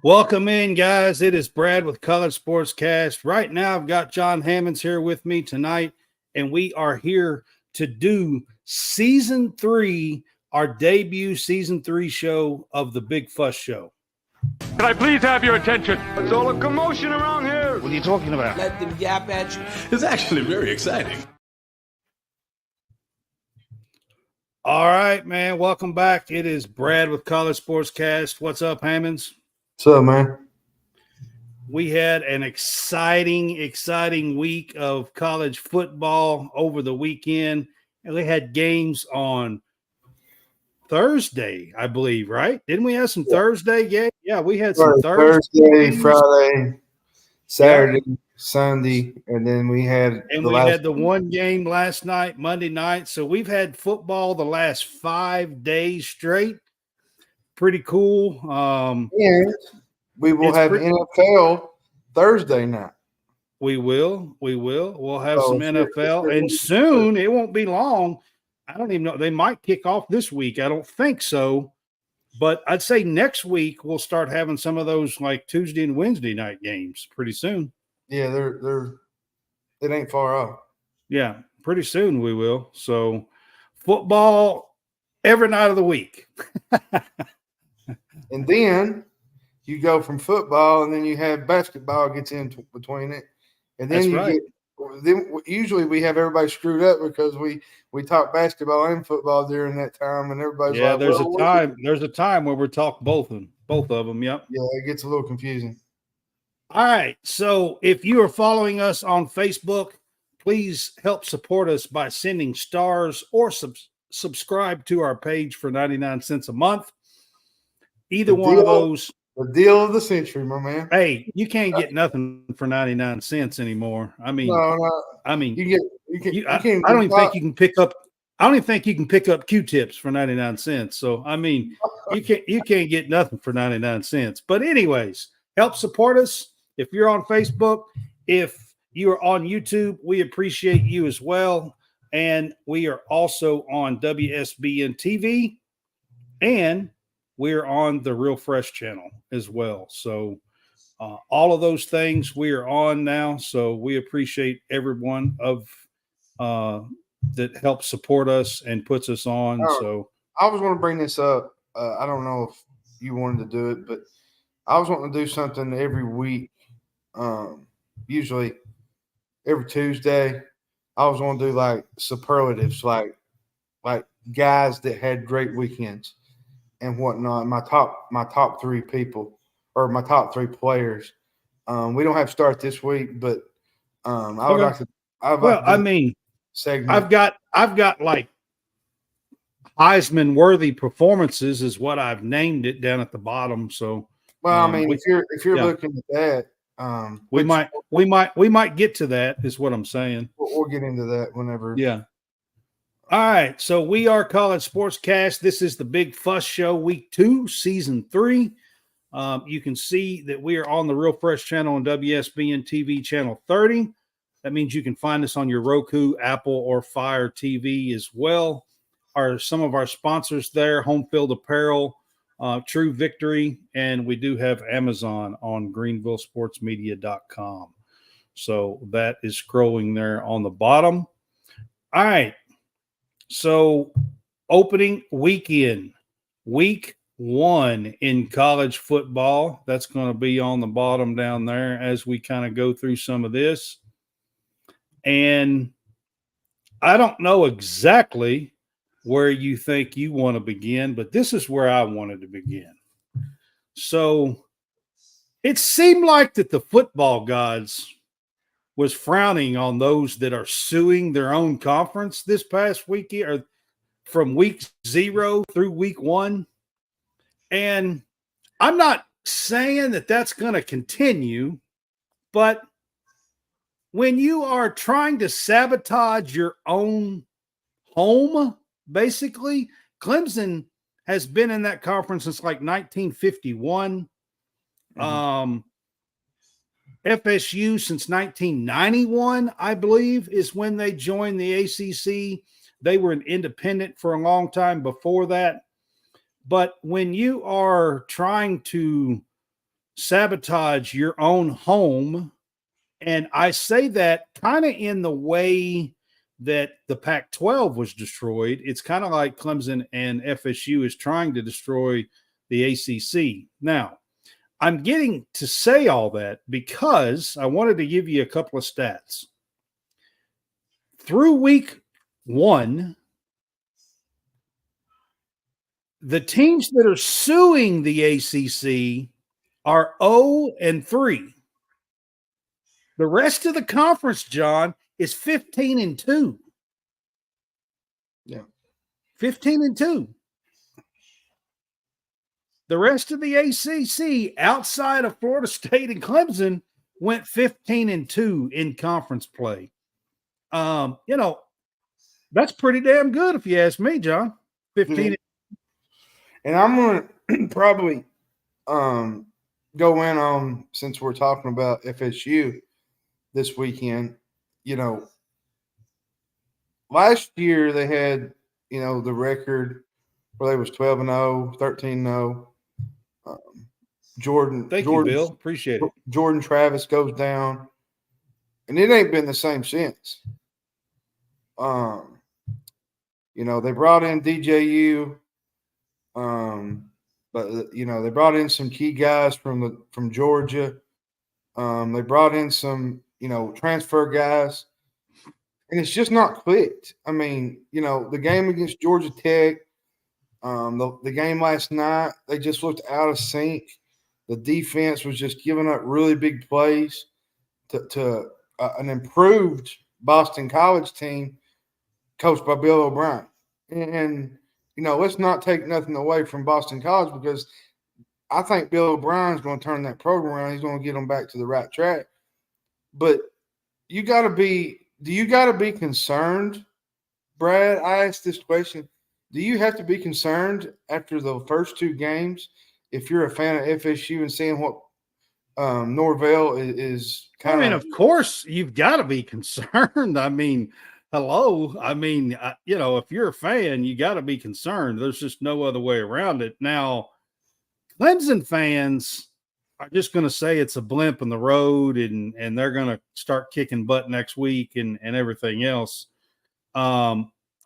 Welcome in, guys. It is Brad with College SportsCast. Right now, I've got John Hammonds here with me tonight, and we are here to do Season 3, our debut Season 3 show of the Big Fuss Show. Can I please have your attention? There's all a commotion around here. What are you talking about? Let them yap at you. It's actually very exciting. All right, man. Welcome back. It is Brad with College SportsCast. What's up, Hammonds? What's up, man? We had an exciting week of college football over the weekend. And we had games on Thursday, I believe, right? Didn't we have some Thursday games? Yeah, we had some Thursday, Friday, Saturday, Sunday, and then we had the one game last night, Monday night. So we've had football the last 5 days straight. Pretty cool. And we will have NFL Thursday night. We will. We'll have some NFL, and soon, it won't be long. I don't even know. They might kick off this week. I don't think so. But I'd say next week we'll start having some of those like Tuesday and Wednesday night games pretty soon. Yeah, it ain't far off. Yeah, pretty soon we will. So football every night of the week. And then you go from football, and then you have basketball gets in between it. And then usually we have everybody screwed up because we talk basketball and football during that time, and everybody's like, there's a time where we talk both of them. Yep. Yeah, it gets a little confusing. All right. So if you are following us on Facebook, please help support us by sending stars or subscribe to our page for 99 cents a month. Either one of those. The deal of the century, my man. Hey, you can't get nothing for 99 cents anymore. I mean, I don't even think you can pick up Q-tips for 99 cents. So, I mean, you can't get nothing for 99 cents. But anyways, help support us. If you're on Facebook, if you are on YouTube, we appreciate you as well. And we are also on WSBN TV, and we're on the Real Fresh channel as well. So all of those things we are on now. So we appreciate everyone that helps support us and puts us on. So I was going to bring this up. I don't know if you wanted to do it, but I was wanting to do something every week. Usually every Tuesday, I was going to do like superlatives, like guys that had great weekends and whatnot. My top three people, or my top three players. We don't have to start this week, but I would like to. I've got like Heisman worthy performances is what I've named it down at the bottom. So, if you're looking at that, we might get to that. Is what I'm saying. We'll get into that whenever. Yeah. All right, so we are College SportsCast. This is the Big Fuss Show, Week 2, Season 3. You can see that we are on the Real Fresh channel on WSBN TV Channel 30. That means you can find us on your Roku, Apple, or Fire TV as well. Some of our sponsors there, Home Field Apparel, True Victory, and we do have Amazon on GreenvilleSportsMedia.com. So that is scrolling there on the bottom. All right. So, opening weekend, week 1 in college football. That's going to be on the bottom down there as we kind of go through some of this. And I don't know exactly where you think you want to begin, but this is where I wanted to begin. So, it seemed like that the football gods was frowning on those that are suing their own conference this past weekend, or from week 0 through week 1. And I'm not saying that that's going to continue, but when you are trying to sabotage your own home, basically, Clemson has been in that conference since like 1951. FSU since 1991, I believe, is when they joined the ACC. They were an independent for a long time before that. But when you are trying to sabotage your own home. And I say that kind of in the way that the Pac-12 was destroyed. It's kind of like Clemson and FSU is trying to destroy the ACC. Now, I'm getting to say all that because I wanted to give you a couple of stats. Through week 1, the teams that are suing the ACC are 0-3. The rest of the conference, John, is 15-2. Yeah. 15-2. The rest of the ACC outside of Florida State and Clemson went 15-2 in conference play. That's pretty damn good if you ask me, John. 15. And I'm going to probably go in on, since we're talking about FSU this weekend, last year they had, the record where they was 12-0, 13-0. Thank you, Bill. Appreciate it. Jordan Travis goes down, and it ain't been the same since. They brought in DJU, but they brought in some key guys from Georgia. They brought in some transfer guys, and it's just not clicked. I mean, the game against Georgia Tech, the game last night, they just looked out of sync. The defense was just giving up really big plays to an improved Boston College team coached by Bill O'Brien. And let's not take nothing away from Boston College, because I think Bill O'Brien's going to turn that program around. He's going to get them back to the right track. But do you got to be concerned, Brad? I asked this question. Do you have to be concerned after the first 2 games if you're a fan of FSU and seeing what Norvell is kind of – of course, you've got to be concerned. I mean, hello. I mean, if you're a fan, you got to be concerned. There's just no other way around it. Now, Clemson fans are just going to say it's a blimp in the road, and they're going to start kicking butt next week and everything else.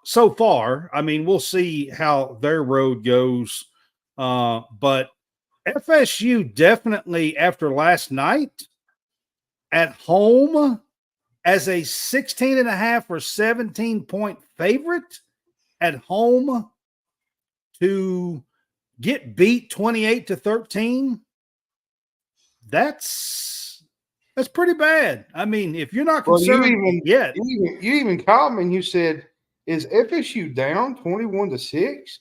So far, I mean, we'll see how their road goes. But FSU definitely, after last night, at home as a 16.5 or 17-point favorite at home to get beat 28-13, that's pretty bad. I mean, if you're not concerned yet. You even called me and you said, is FSU down 21-6?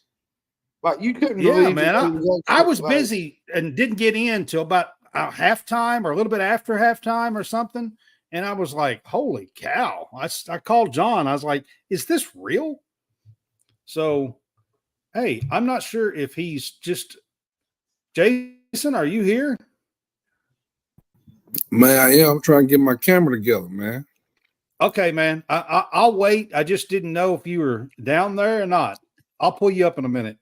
Like, you couldn't believe man. it. I was busy and didn't get in till about halftime or a little bit after halftime or something. And I was like, holy cow. I called John. I was like, is this real? So, hey, I'm not sure if he's just – Jason, are you here? Man, I am. I'm trying to get my camera together, man. Okay, man. I'll wait. I just didn't know if you were down there or not. I'll pull you up in a minute.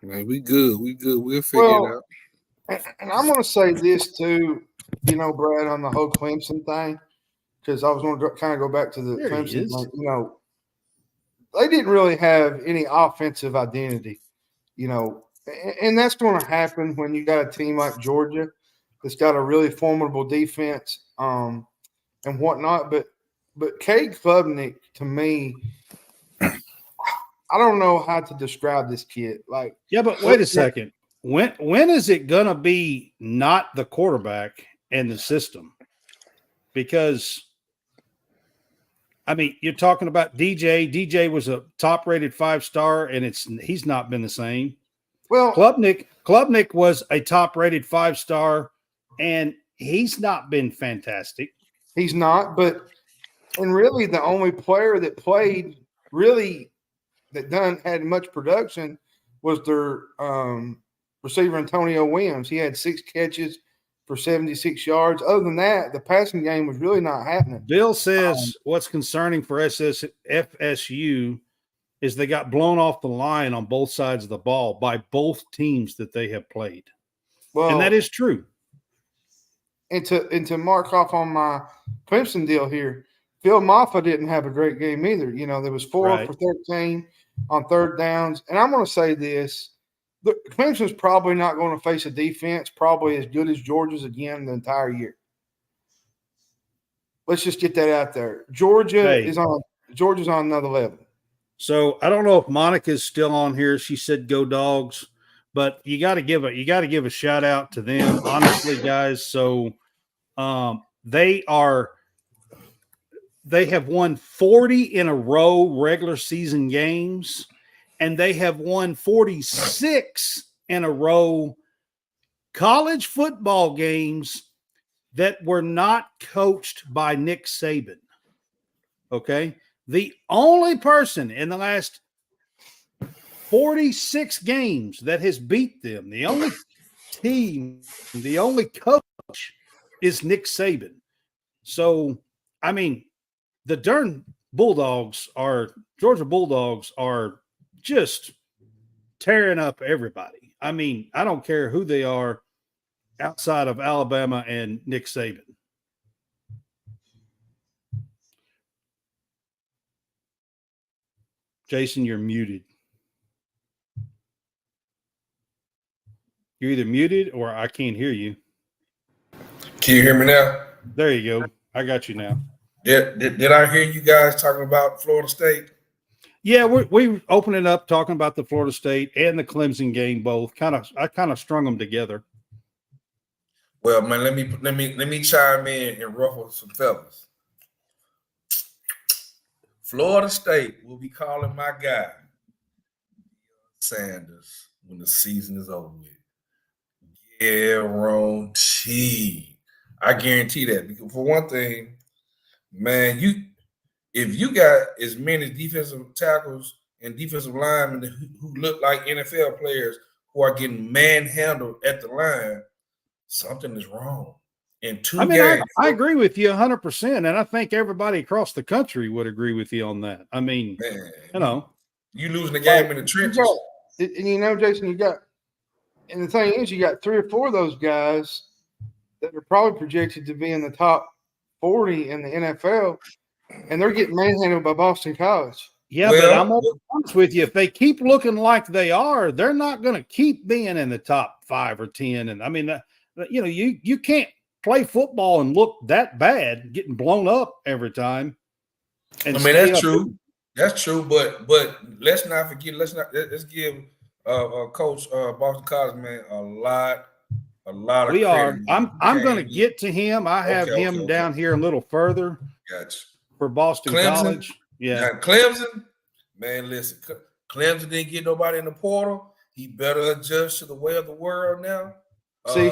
Man, we good. We'll figure it out. And I'm going to say this too, Brad, on the whole Clemson thing, because I was going to kind of go back to the Clemson thing. They didn't really have any offensive identity, and that's going to happen when you got a team like Georgia that's got a really formidable defense and whatnot. But Cade Klubnik, to me, I don't know how to describe this kid. Like, yeah, but wait a second. When is it going to be not the quarterback and the system? Because, I mean, you're talking about DJ. DJ was a top-rated 5-star, and he's not been the same. Well, Klubnik was a top-rated 5-star, and he's not been fantastic. He's not, and really the only player that played really that had much production was their receiver Antonio Williams. He had 6 catches for 76 yards. Other than that, the passing game was really not happening. Bill says what's concerning for FSU is they got blown off the line on both sides of the ball by both teams that they have played. Well, and that is true. And to mark off on my Clemson deal here, Phil Maffa didn't have a great game either. You know, there was 4 for 13 on third downs. And I'm going to say this. Clemson's probably not going to face a defense probably as good as Georgia's again the entire year. Let's just get that out there. Georgia's on another level. So I don't know if Monica's still on here. She said go Dogs, but you got to give a shout out to them, honestly, guys. So they have won 40 in a row regular season games, and they have won 46 in a row college football games that were not coached by Nick Saban. Okay. The only person in the last 46 games that has beat them, the only team, the only coach is Nick Saban. So, I mean, the darn Georgia Bulldogs are just tearing up everybody. I mean, I don't care who they are outside of Alabama and Nick Saban. Jason, you're muted. You're either muted or I can't hear you. Can you hear me now? There you go. I got you now. Did I hear you guys talking about Florida State? Yeah, we opening up talking about the Florida State and the Clemson game both. I kind of strung them together. Well, man, let me chime in and ruffle some feathers. Florida State will be calling my guy Sanders when the season is over with. Guaranteed. I guarantee that. Because for one thing, man, if you got as many defensive tackles and defensive linemen who look like NFL players who are getting manhandled at the line, something is wrong. In two games. I agree with you 100%, and I think everybody across the country would agree with you on that. I mean, man, you losing the game in the trenches. And Jason, and the thing is, you got 3 or 4 of those guys that are probably projected to be in the top 40 in the NFL, and they're getting manhandled by Boston College. Yeah, but I'm honest with you. If they keep looking like they are, they're not going to keep being in the top 5 or 10. And I mean, you can't play football and look that bad, getting blown up every time. And I mean, that's true. That's true. But let's not forget. Let's give Coach Boston College, man, a lot of we credit. I'm going to get to him. I have him down here a little further. Gotcha. For Boston College. Yeah. Now, Clemson, man, listen. Clemson didn't get nobody in the portal. He better adjust to the way of the world now. See,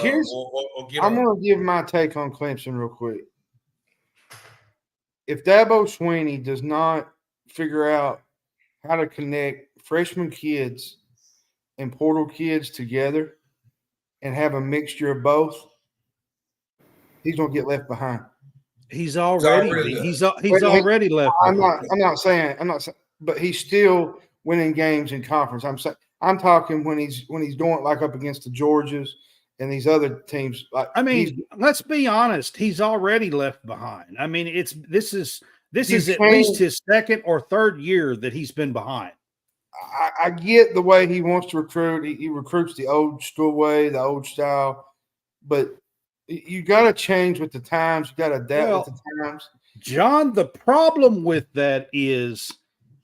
I'm going to give my take on Clemson real quick. If Dabo Swinney does not figure out how to connect freshman kids and portal kids together and have a mixture of both, he's going to get left behind. He's already left. I'm not saying, but he's still winning games in conference. I'm talking when he's doing it like up against the Georgias and these other teams. Let's be honest. He's already left behind. I mean, this is at least his second or third year that he's been behind. I get the way he wants to recruit. He recruits the old school way, the old style, but you got to change with the times. You got to adapt with the times. John, the problem with that is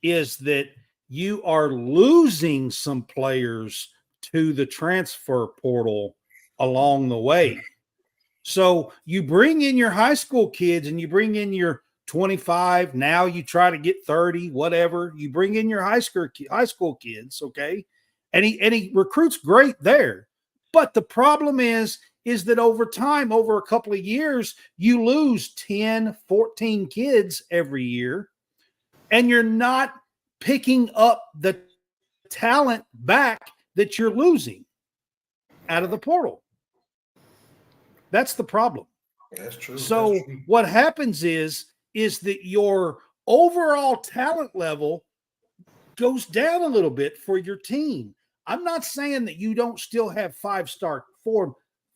that you are losing some players to the transfer portal along the way. So you bring in your high school kids and you bring in your 25. Now you try to get 30, whatever. You bring in your high school kids, okay? And he recruits great there. But the problem is that over time, over a couple of years, you lose 10, 14 kids every year, and you're not picking up the talent back that you're losing out of the portal. That's the problem. That's true. So what happens is that your overall talent level goes down a little bit for your team. I'm not saying that you don't still have 5-star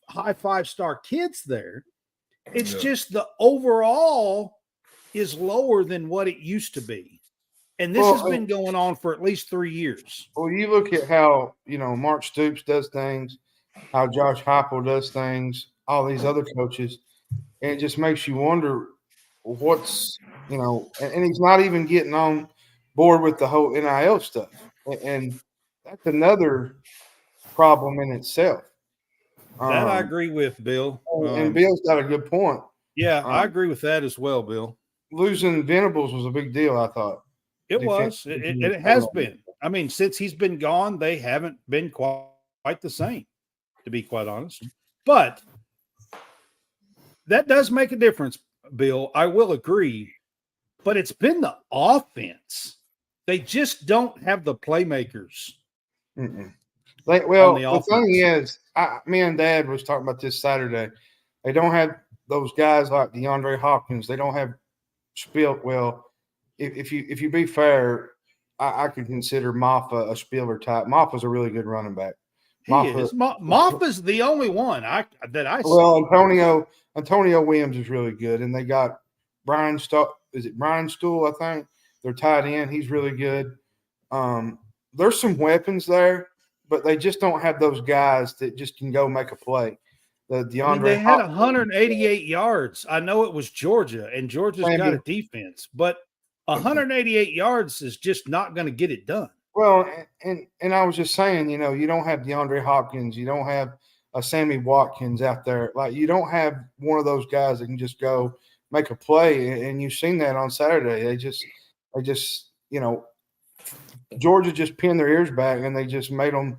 high 5-star kids there. It's Yeah. just the overall is lower than what it used to be. And this has been going on for at least 3 years. Well, you look at how, Mark Stoops does things, how Josh Heupel does things, all these other coaches, and it just makes you wonder what's, and he's not even getting on board with the whole NIL stuff. And that's another problem in itself. That I agree with, Bill. And Bill's got a good point. Yeah, I agree with that as well, Bill. Losing Venables was a big deal, I thought. It was. It has been. I mean, since he's been gone, they haven't been quite the same, to be quite honest. But that does make a difference, Bill. I will agree. But it's been the offense. They just don't have the playmakers. The thing is, me and Dad was talking about this Saturday. They don't have those guys like DeAndre Hopkins. They don't have Well, if you be fair, I could consider Maffa a Spiller type. Maffa's a really good running back. Maffa's the only one that I see. Well, Antonio Williams is really good, and they got Brian Stool. Is it Brian Stool? I think they're tied in. He's really good. There's some weapons there, but they just don't have those guys that just can go make a play. They had 188 yards. I know it was Georgia, and Georgia's got a defense, but 188 yards is just not going to get it done. Well, and I was just saying, you don't have DeAndre Hopkins, you don't have a Sammy Watkins out there. Like, you don't have one of those guys that can just go make a play, and you've seen that on Saturday. They just Georgia just pinned their ears back, and they just made them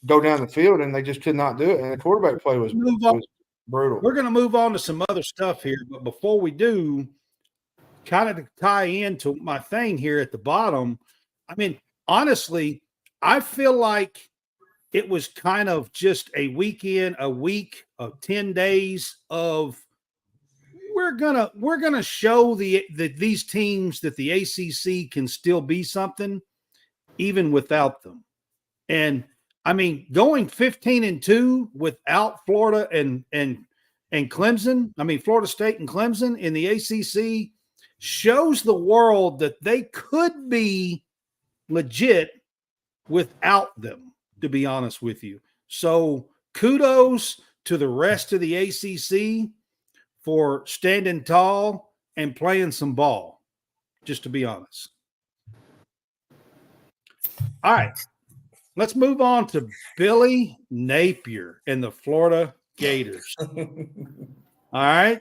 go down the field, and they just could not do it. And the quarterback play was brutal. We're going to move on to some other stuff here, but before we do, kind of to tie into my thing here at the bottom, I mean, honestly, I feel like it was kind of just a week of 10 days of we're gonna show these teams that the ACC can still be something even without them. And I mean, going 15-2 without Florida and Clemson, I mean Florida State and Clemson in the ACC shows the world that they could be legit without them, to be honest with you. So kudos to the rest of the ACC for standing tall and playing some ball, just to be honest. All right, let's move on to Billy Napier and the Florida Gators. All right.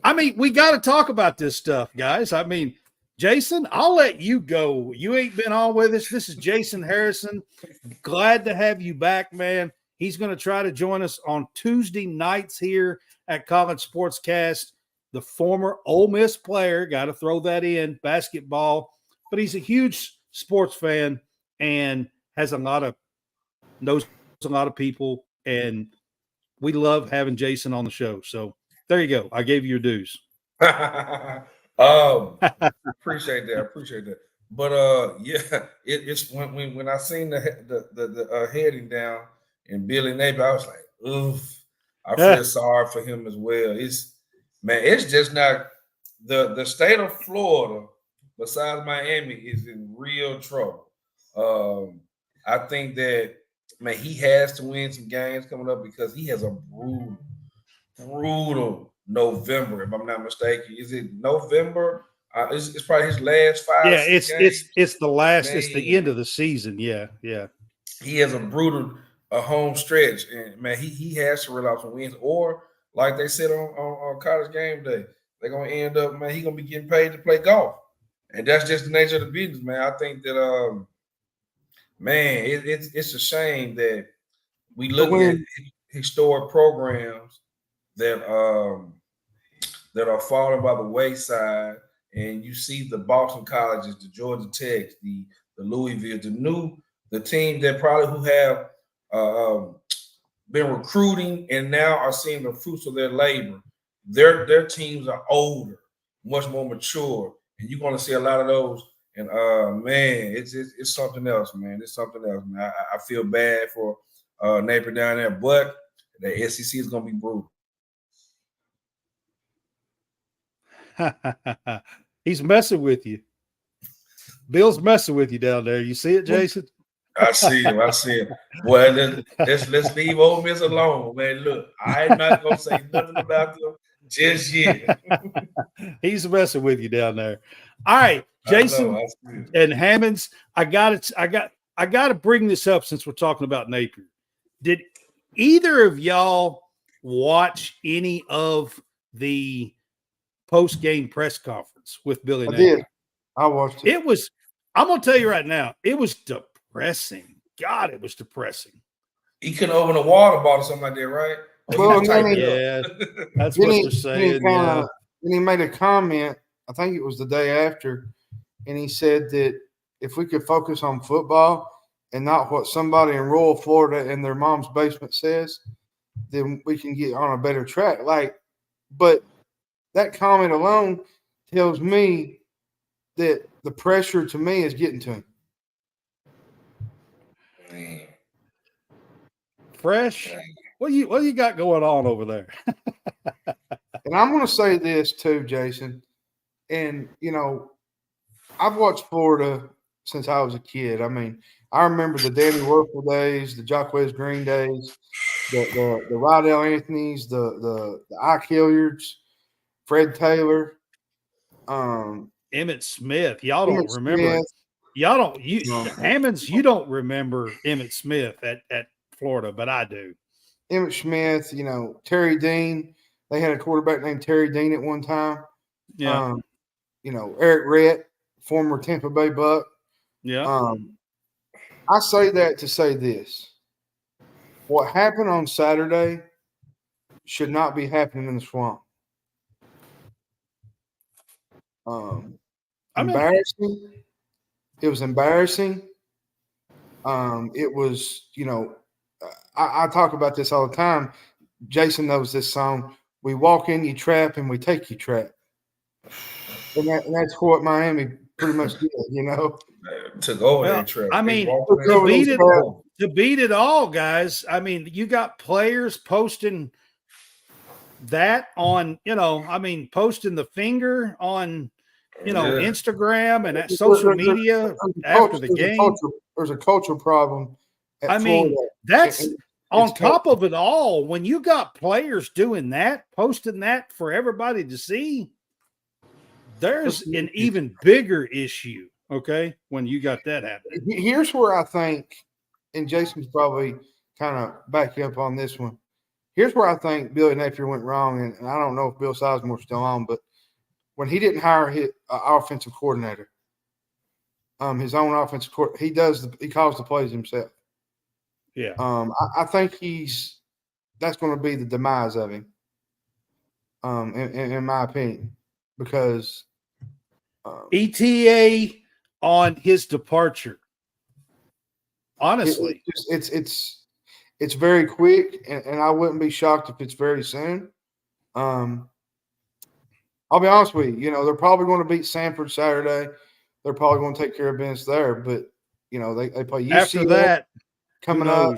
I mean, we got to talk about this stuff, guys. I mean, Jason, I'll let you go. You ain't been on with us. This is Jason Harrison. Glad to have you back, man. He's going to try to join us on Tuesday nights here at College Sportscast. The former Ole Miss player, got to throw that in, basketball. But he's a huge sports fan and knows a lot of people. And we love having Jason on the show. So there you go. I gave you your dues. Appreciate that. But yeah, it's when I seen the heading down and Billy Napier, I was like, oof. I feel sorry for him as well. It's just not the state of Florida, besides Miami, is in real trouble. I think that he has to win some games coming up because he has a brutal November, if I'm not mistaken. Is it November? It's probably his last 5. Yeah, it's the last. Man, it's the end of the season. Yeah. He has a brutal home stretch, and he has to rely on some wins. Or like they said on College Game Day, they're gonna end up, he's gonna be getting paid to play golf, and that's just the nature of the business, man. I think that it's a shame that we look at historic programs that are falling by the wayside, and you see the Boston colleges, the Georgia Techs, the Louisville, the teams that probably who have been recruiting and now are seeing the fruits of their labor. Their teams are older, much more mature, and you're going to see a lot of those. And it's something else, man. It's something else, man. I feel bad for Napier down there, but The SEC is going to be brutal. He's messing with you. Bill's messing with you down there. You see it, Jason? I see him. Well, let's leave Ole Miss alone, man. Look, I'm not gonna say nothing about them just yet. He's messing with you down there. All right, Jason I see it. and Hammonds. I got to bring this up since we're talking about Napier. Did either of y'all watch any of the post-game press conference with Billy I Napier? did. I watched it. It was. I'm gonna tell you right now. It was depressing. God, it was depressing. He couldn't open a water bottle or something like that, right? Well, Yeah, that's what they're saying. Yeah. Then he made a comment, I think it was the day after, and he said that if we could focus on football and not what somebody in rural Florida in their mom's basement says, then we can get on a better track. But that comment alone tells me that the pressure to me is getting to him. Man. Fresh. What you got going on over there? And I'm going to say this too, Jason. And, I've watched Florida since I was a kid. I mean, I remember the Danny Werfel days, the Jacquez Green days, the Rydell Anthonys, the Ike Hilliards, Fred Taylor, Emmitt Smith. Y'all don't Emmitt remember. Smith. Y'all don't. Hammonds. You don't remember Emmitt Smith at Florida, but I do. Emmitt Smith. Terry Dean. They had a quarterback named Terry Dean at one time. Yeah. Eric Rett, former Tampa Bay Buck. Yeah. I say that to say this. What happened on Saturday should not be happening in the Swamp. Embarrassing. It was embarrassing. It was, I talk about this all the time. Jason knows this song. We walk in, you trap, and we take you trap. And that's what Miami pretty much did, Took over Well, that trap. I mean, to beat it all, guys. I mean, you got players posting that on, posting the finger on, Instagram and at social media after the game. There's a culture problem. I mean, that's on top of it all. When you got players doing that, posting that for everybody to see, there's an even bigger issue. Okay, when you got that happening. Here's where I think, and Jason's probably kind of backing up on this one. Here's where I think Billy Napier went wrong, and I don't know if Bill Sizemore's still on, but when he didn't hire his offensive coordinator, his own offensive coordinator, he calls the plays himself. Yeah. I think that's going to be the demise of him, in my opinion, because ETA on his departure. Honestly, it's very quick, and I wouldn't be shocked if it's very soon. I'll be honest with you. They're probably going to beat Sanford Saturday. They're probably going to take care of business there, but they play UCF after that coming up.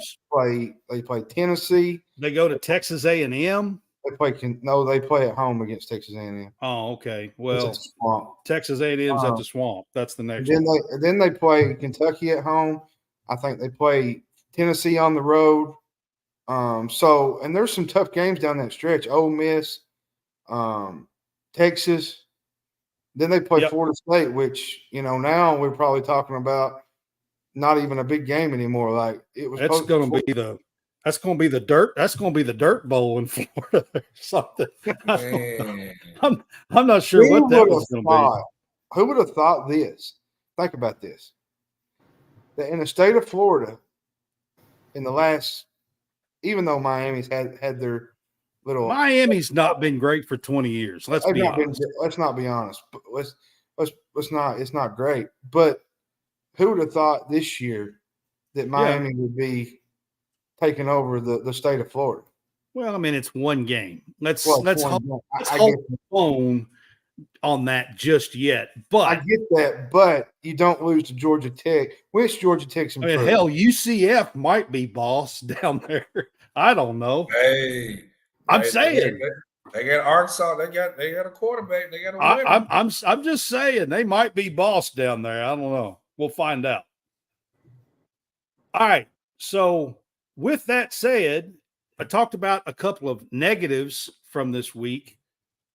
They play Tennessee. They go to Texas A&M. They play at home against Texas A&M. Oh, okay. Well, Swamp. Texas A&M's at the Swamp. That's the next one. Then they play Kentucky at home. I think they play Tennessee on the road. And there's some tough games down that stretch. Ole Miss, Texas. Then they play Florida State, which now we're probably talking about not even a big game anymore. Like it was. That's going to be the dirt. That's going to be the dirt bowl in Florida or something. I'm not sure what that was going to be. Who would have thought this? Think about this. That in the state of Florida, in the last, even though Miami's had their little. Miami's not been great for 20 years. Let's be honest. Let's not be honest. Let's not. It's not great. But who would have thought this year that Miami would be taking over the state of Florida? Well, I mean, it's one game. Let's hold on that just yet. But I get that, but you don't lose to Georgia Tech. Which Georgia Tech's improved? hell, UCF might be boss down there. I don't know. Hey, I'm saying. they got Arkansas. They got a quarterback. They got a winner. I'm just saying they might be boss down there. I don't know. We'll find out. All right. So with that said, I talked about a couple of negatives from this week.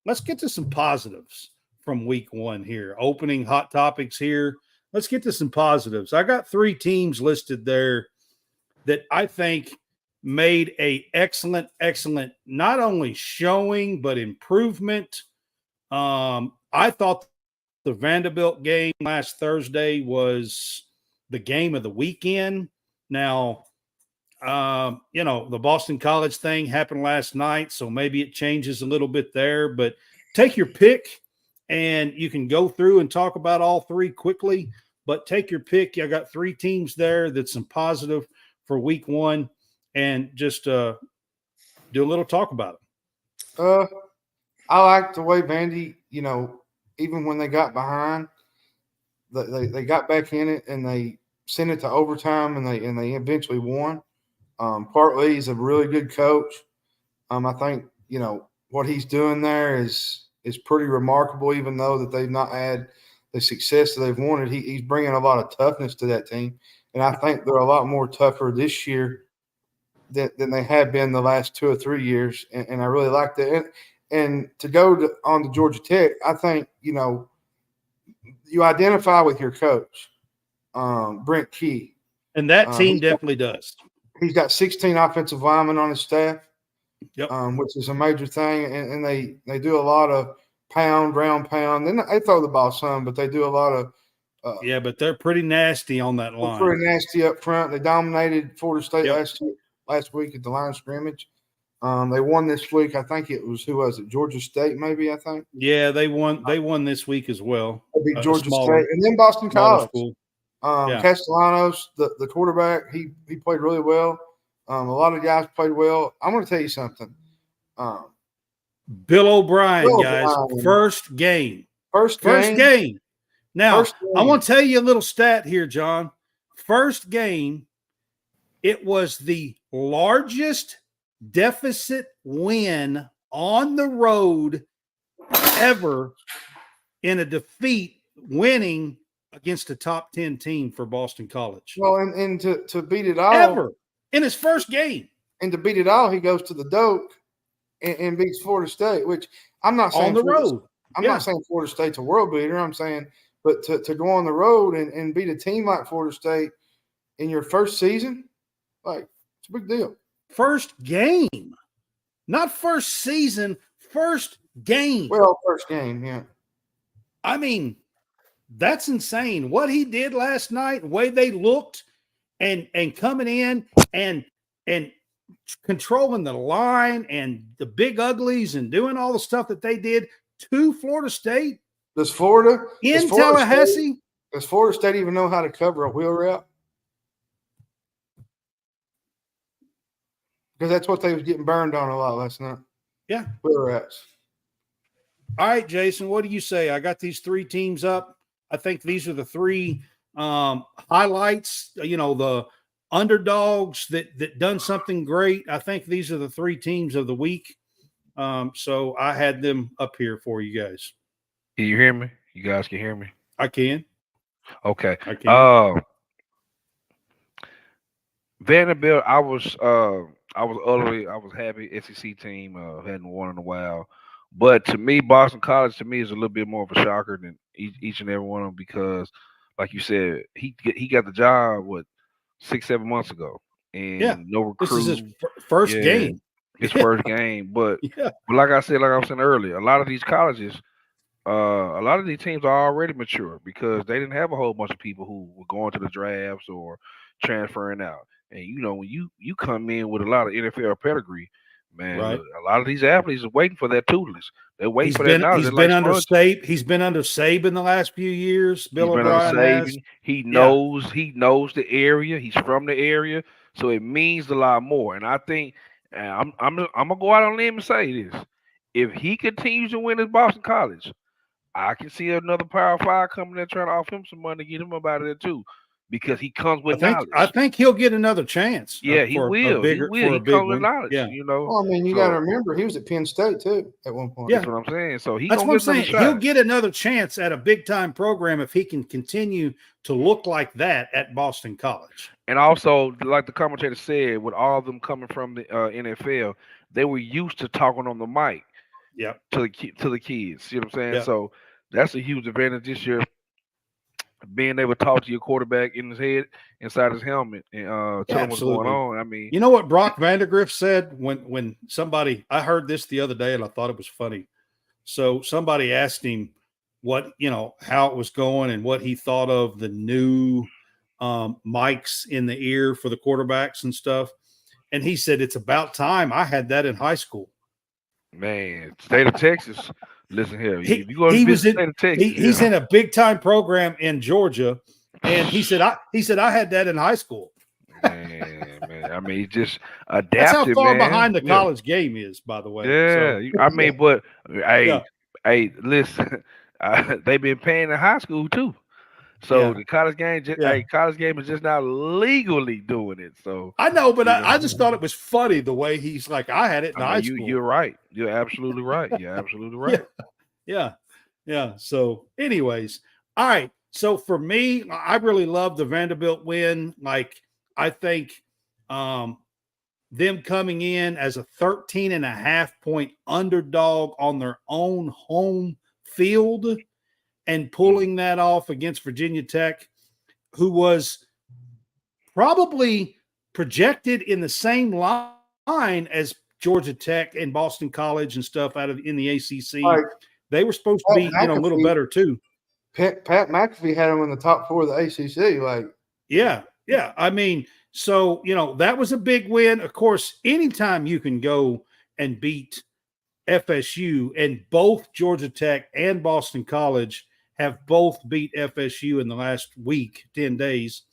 Let's get to some positives from week one here. Opening hot topics here. Let's get to some positives. I got 3 teams listed there that I think made a excellent, not only showing, but improvement. I thought the Vanderbilt game last Thursday was the game of the weekend. Now, the Boston College thing happened last night, so maybe it changes a little bit there, but take your pick and you can go through and talk about all 3 quickly, but take your pick. I got 3 teams there that's some positive for week one, and just do a little talk about it. I like the way Vandy, even when they got behind, they got back in it and they sent it to overtime and they eventually won. Partly he's a really good coach. I think what he's doing there is pretty remarkable. Even though that they've not had the success that they've wanted, he's bringing a lot of toughness to that team, and I think they're a lot more tougher this year than they have been the last 2 or 3 years, and I really like that. And to go on to Georgia Tech, I think you identify with your coach, Brent Key, and that team definitely does. He's got 16 offensive linemen on his staff, yep. Which is a major thing, and they do a lot of ground pound. Then they throw the ball some, but they do a lot of but they're pretty nasty on that line. Pretty nasty up front. They dominated Florida State last week at the line of scrimmage. They won this week. I think it was Georgia State, maybe, I think. Yeah, they won. They won this week as well. They beat Georgia State, and then Boston College. Yeah. Castellanos, the quarterback, he played really well. A lot of guys played well. I'm going to tell you something. Bill O'Brien, guys, first game. First game. Now, I want to tell you a little stat here, John. First game, it was the largest deficit win on the road ever in a defeat, winning against a top 10 team for Boston College. Well, and to beat it all. Ever. In his first game. And to beat it all, he goes to the Doak and beats Florida State, which I'm not saying – on the road. I'm not saying Florida State's a world beater. I'm saying – but to go on the road and beat a team like Florida State in your first season, it's a big deal. First game. Not first season, first game. Well, first game, yeah. I mean, that's insane. What he did last night, the way they looked and coming in and controlling the line and the big uglies and doing all the stuff that they did to Florida State. Does Florida Tallahassee? Does Florida State even know how to cover a wheel route? Because that's what they was getting burned on a lot last night. Yeah. Wheel routes. All right, Jason, what do you say? I got these 3 teams up. I think these are the 3 highlights, the underdogs that done something great. I think these are the 3 teams of the week. So I had them up here for you guys. Can you hear me? You guys can hear me? I can. Okay. I can. Vanderbilt, I was happy SEC team hadn't won in a while. But to me, Boston College is a little bit more of a shocker than each and every one of them because, like you said, he got the job 6-7 months ago, and no recruit. This is his first game. His first game, but like I was saying earlier, a lot of these colleges, a lot of these teams are already mature because they didn't have a whole bunch of people who were going to the drafts or transferring out. And when you come in with a lot of NFL pedigree, man, right. A lot of these athletes are waiting for that tutelage. They're waiting for that knowledge. He's been under Saban the last few years. Bill O'Brien has. He knows the area. He's from the area, so it means a lot more. And I think I'm gonna go out on a limb and say this: if he continues to win at Boston College, I can see another Power 5 coming there trying to offer him some money to get him up out of there too. because he comes with I knowledge. think he'll get another chance. Yeah, he will. He comes with knowledge. Yeah. You know. Well, I mean, you got to remember he was at Penn State too at one point. Yeah. That's what I'm saying. So That's what I'm saying. He'll get another chance at a big time program if he can continue to look like that at Boston College. And also, like the commentator said, with all of them coming from the NFL, they were used to talking on the mic. Yep. To the kids. See what I'm saying? Yep. So that's a huge advantage this year. Being able to talk to your quarterback in his head, inside his helmet, and tell him what's going on. I mean, you know what Brock Vandegrift said when somebody, I heard this the other day and I thought it was funny. So somebody asked him what, how it was going and what he thought of the new mics in the ear for the quarterbacks and stuff. And he said, it's about time. I had that in high school. Man, state of Texas. Listen here. He's in a big time program in Georgia, and he said I had that in high school. Man. I mean, he just adapted. That's how far man. behind the college game is, by the way. Yeah, so, I mean, but hey, listen, they've been paying in high school too. So the college game, college game is just now legally doing it. So I know, but I just thought it was funny the way he's like, I had it in high school. You're right. You're absolutely right. You're absolutely right. Yeah. So, anyways, all right. So for me, I really love the Vanderbilt win. Like, I think them coming in as a 13.5-point underdog on their own home field and pulling that off against Virginia Tech, who was probably projected in the same line as Georgia Tech and Boston College and stuff in the ACC. Right. They were supposed to be, a little better too. Pat McAfee had them in the top 4 of the ACC. Yeah. I mean, so, that was a big win. Of course, anytime you can go and beat FSU, and both Georgia Tech and Boston College have both beat FSU in the last week, 10 days.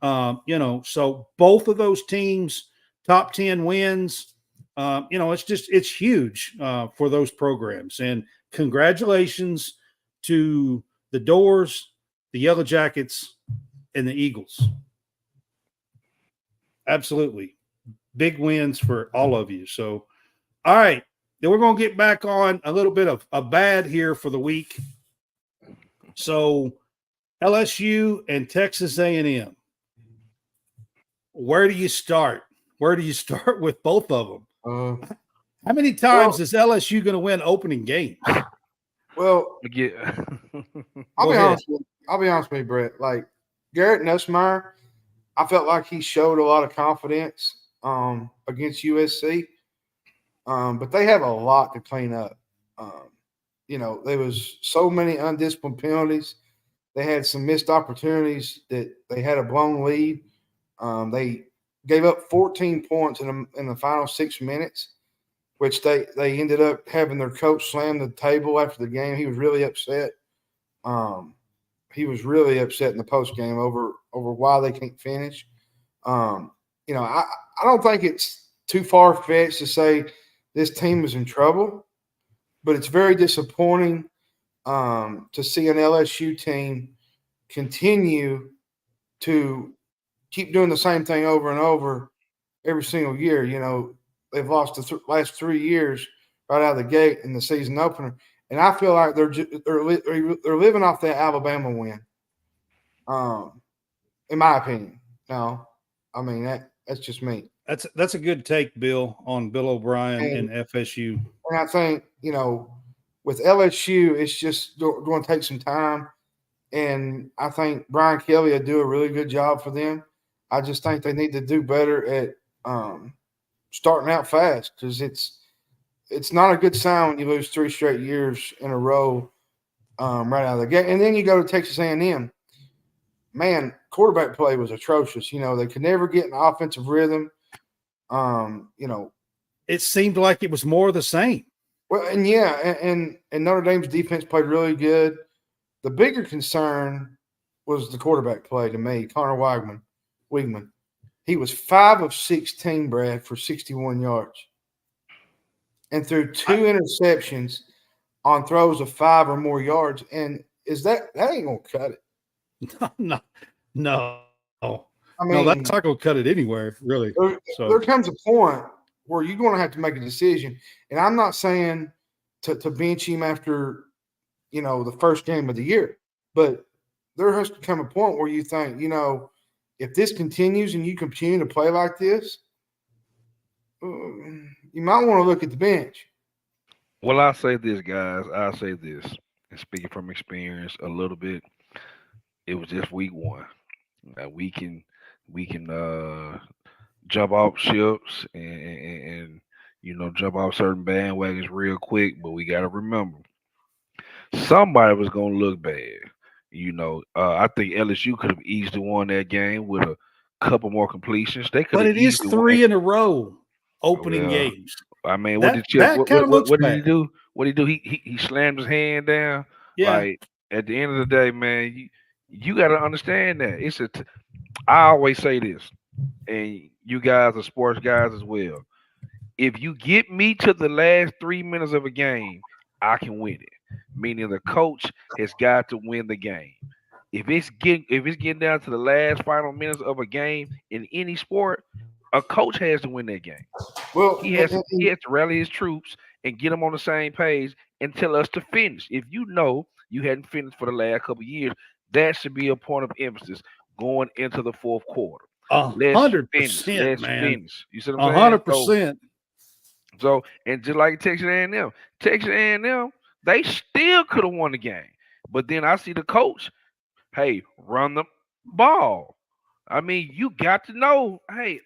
So both of those teams, top 10 wins, it's huge for those programs. And congratulations to the Doors, the Yellow Jackets, and the Eagles. Absolutely. Big wins for all of you. So, all right. Then we're going to get back on a little bit of a bad here for the week. So LSU and Texas A&M. Where do you start? Where do you start with both of them? How many times is LSU going to win opening games? Well, I'll be honest with you, Brett. Like Garrett Nussmeier, I felt like he showed a lot of confidence against USC, but they have a lot to clean up. There was so many undisciplined penalties. They had some missed opportunities that they had a blown lead. They gave up 14 points in the final 6 minutes, which they ended up having their coach slam the table after the game. He was really upset. He was really upset in the post game over why they can't finish. I don't think it's too far fetched to say this team is in trouble, but it's very disappointing to see an LSU team continue to keep doing the same thing over and over every single year. They've lost the last 3 years right out of the gate in the season opener, and I feel like they're living off that Alabama win. In my opinion, no, I mean that's just me. That's a good take, Bill, on Bill O'Brien and FSU. And I think with LSU, it's just going to take some time, and I think Brian Kelly will do a really good job for them. I just think they need to do better at starting out fast, because it's not a good sign when you lose 3 straight years in a row right out of the gate. And then you go to Texas A&M. Man, quarterback play was atrocious. They could never get an offensive rhythm. It seemed like it was more of the same. Well, and Notre Dame's defense played really good. The bigger concern was the quarterback play to me, Connor Weigman. He was 5 of 16, Brad, for 61 yards, and threw 2 interceptions on throws of 5 or more yards. And that ain't gonna cut it? No. Oh, I no, mean, that's not going to cut it anywhere, really. there comes a point where you're going to have to make a decision. And I'm not saying to bench him after, the first game of the year, but there has to come a point where you think, if this continues and you continue to play like this, you might want to look at the bench. Well, I'll say this, guys. I'll say this. And speaking from experience a little bit, it was just week one. Now we can jump off ships and jump off certain bandwagons real quick, but we gotta remember somebody was gonna look bad. I think LSU could have easily won that game with a couple more completions. They could But have it is easily won. 3 in a row opening Well, games. I mean, what That did Chip? that kind of looks What did he bad. do? What did he do? He slammed his hand down. Yeah. Like at the end of the day, man, you got to understand that I always say this, and you guys are sports guys as well. If you get me to the last 3 minutes of a game, I can win it. Meaning the coach has got to win the game. If it's getting down to the last final minutes of a game in any sport, a coach has to win that game. Well, He has to rally his troops and get them on the same page and tell us to finish. If you know you hadn't finished for the last couple of years, that should be a point of emphasis going into the fourth quarter. Let's 100%, man. finish. You see what I'm saying? 100%. So, and just like Texas A&M, they still could have won the game. But then I see the coach, hey, run the ball. I mean, you got to know, hey,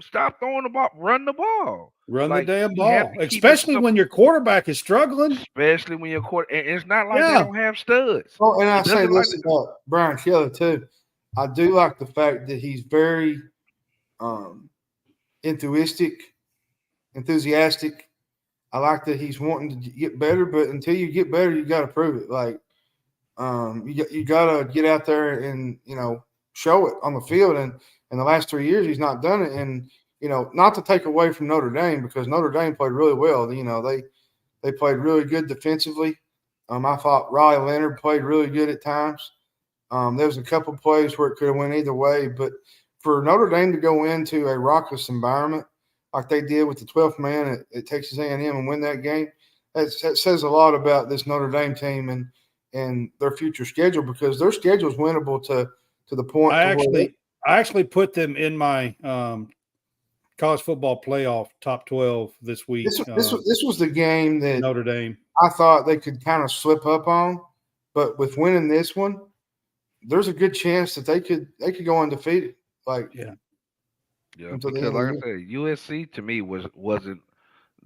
stop throwing the ball, run the ball. Run Like, the damn you have ball, to keep especially when your quarterback is struggling. Especially when your quarterback, and it's not like they Yeah. don't have studs. Oh, and I It say doesn't this like- about Brian Kelly too. I do like the fact that he's very enthusiastic. I like that he's wanting to get better, but until you get better, you got to prove it. Like you got to get out there and show it on the field. And in the last 3 years, he's not done it. And not to take away from Notre Dame, because Notre Dame played really well. They played really good defensively. I thought Riley Leonard played really good at times. There was a couple plays where it could have went either way, but for Notre Dame to go into a raucous environment like they did with the 12th man at Texas A&M and win that game, that says a lot about this Notre Dame team and their future schedule, because their schedule is winnable to the point. I actually put them in my college football playoff top 12 this week. This was the game that Notre Dame, I thought they could kind of slip up on, but with winning this one, there's a good chance that they could go undefeated. yeah, because like I said, USC to me wasn't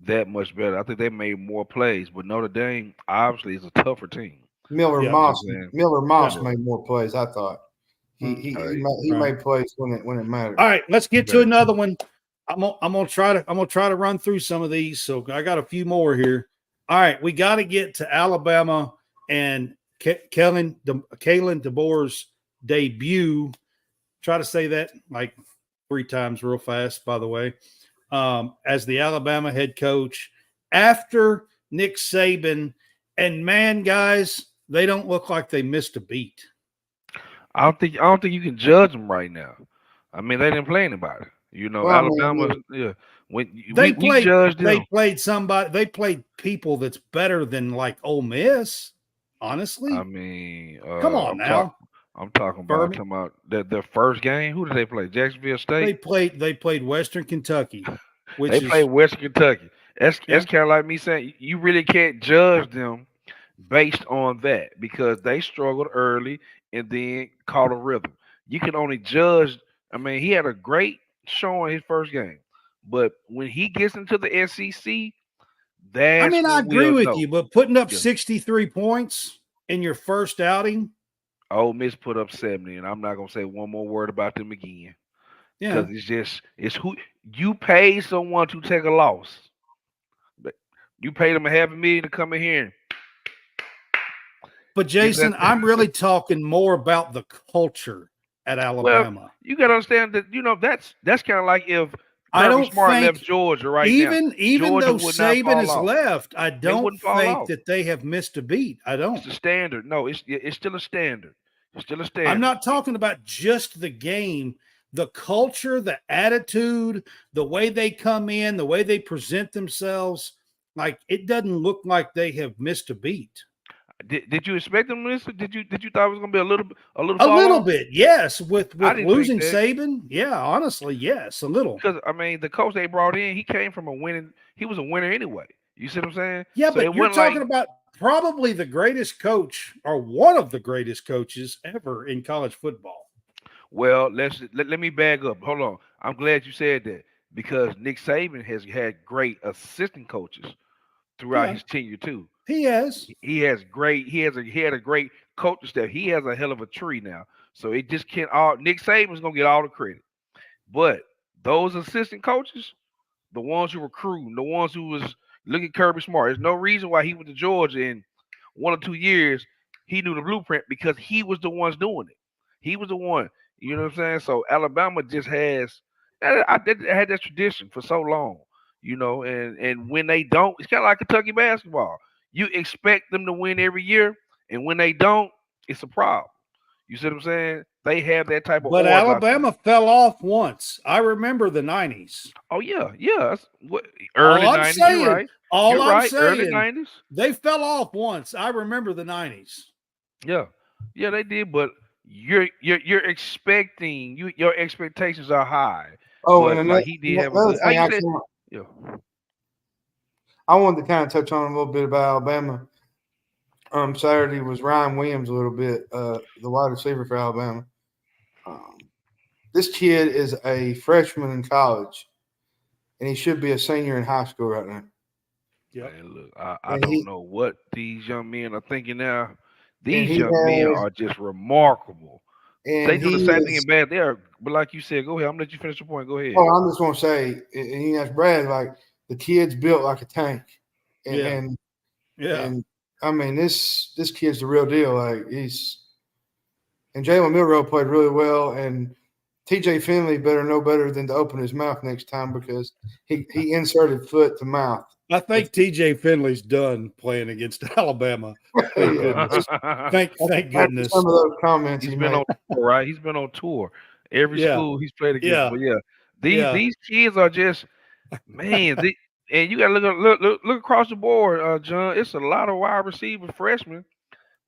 that much better. I think they made more plays, but Notre Dame obviously is a tougher team. Miller Moss made more plays. I thought he made plays when it mattered. All right, let's get to another one. I'm gonna try to run through some of these. So I got a few more here. All right, we got to get to Alabama and Kalen DeBoer's debut. Try to say that like 3 times real fast, by the way, as the Alabama head coach after Nick Saban. And man, guys, they don't look like they missed a beat. I don't think you can judge them right now. I mean, they didn't play anybody. Alabama. When we judged them, they played people that's better than like Ole Miss. Honestly, I mean, come on now. I'm talking about their first game. Who did they play? Jacksonville State. They played Western Kentucky. They played Western Kentucky. That's kind of like me saying you really can't judge them based on that, because they struggled early and then caught a rhythm. You can only judge. I mean, he had a great showing his first game, but when he gets into the SEC, I agree with you, but putting up 63 points in your first outing. Ole Miss put up 70, and I'm not gonna say one more word about them again. Yeah, because it's who you pay someone to take a loss. But you paid them $500,000 to come in here. But Jason, I'm really talking more about the culture at Alabama. Well, you got to understand that that's kind of like if I don't Smart think left Georgia now. Even Georgia though Saban is left, I don't think that they have missed a beat. I don't. It's a standard. No, it's still a standard. Still a standard. I'm not talking about just the game, the culture, the attitude, the way they come in, the way they present themselves. Like, it doesn't look like they have missed a beat. Did you expect them to miss it? Did you thought it was gonna be a little A fall little off? bit, yes. With I didn't think losing that. Saban, yeah, honestly, yes, a little. Because I mean, the coach they brought in, he came from a winning. He was a winner anyway. You see what I'm saying? Yeah, So it but you're wasn't talking like, about probably the greatest coach or one of the greatest coaches ever in college football. well, let me bag up. Hold on. I'm glad you said that because Nick Saban has had great assistant coaches throughout Yeah, his tenure too. he has. He had a great coaching staff. He has a hell of a tree now. So it just can't all Nick Saban's gonna get all the credit. But those assistant coaches, the ones who recruiting, the ones who was look at Kirby Smart. There's no reason why he went to Georgia in 1 or 2 years. He knew the blueprint because he was the ones doing it. He was the one. You know what I'm saying? So Alabama just has I had that tradition for so long. You know, and when they don't, it's kind of like Kentucky basketball. You expect them to win every year, and when they don't, it's a problem. You see what I'm saying? They have that type of But aura about them. Alabama fell off once. I remember the 90s. Oh yeah. All Early I'm 90s. You're saying, right. all You're I'm right. Early saying, 90s. they fell off once. I remember the 90s. Yeah, they did. But you're expecting your expectations are high. Oh, But and like he did have a another good. How thing, you said? actually, Yeah. I wanted to kind of touch on a little bit about Alabama. Saturday was Ryan Williams a little bit, the wide receiver for Alabama. This kid is a freshman in college, and he should be a senior in high school right now. Yep. Man, look, I And don't know what these young men are thinking now. These he young men has, are just remarkable. They and do the he same thing is. in bad. They are, but like you said, go ahead. I'm gonna let you finish your point. Go ahead. Oh, I'm just going to say, and he has Brad, like the kid's built like a tank, and Yeah. and, Yeah. and I mean this kid's the real deal. Like and Jalen Milroe played really well, and TJ Finley better know better than to open his mouth next time because he inserted foot to mouth. I think TJ Finley's done playing against Alabama. Thank goodness. Thank After goodness. some of those comments He's he been made. on tour, right? He's been on tour. Every Yeah. school he's played against. Yeah. But yeah, Yeah. these kids are just man. And you got to look across the board, John. It's a lot of wide receiver freshmen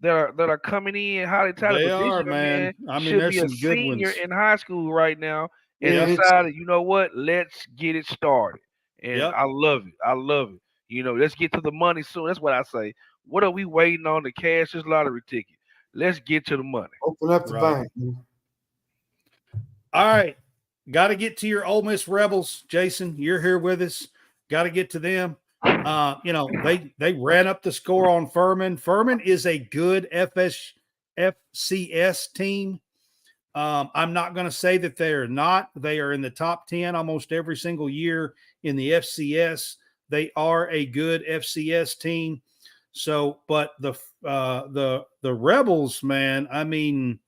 that are coming in highly talented. They But this are, young man man. I mean, should there's be a some good senior ones. in high school right now and Yeah, decided, you know what? Let's get it started. And Yep. I love it. I love it. You know, let's get to the money soon. That's what I say. What are we waiting on to cash this lottery ticket? Let's get to the money. open up the Right. bank. All right. Got to get to your Ole Miss Rebels, Jason. You're here with us. Got to get to them. They ran up the score on Furman. Furman is a good FCS team. I'm not going to say that they are not. They are in the top 10 almost every single year in the FCS. They are a good FCS team. So, but the Rebels, man, I mean,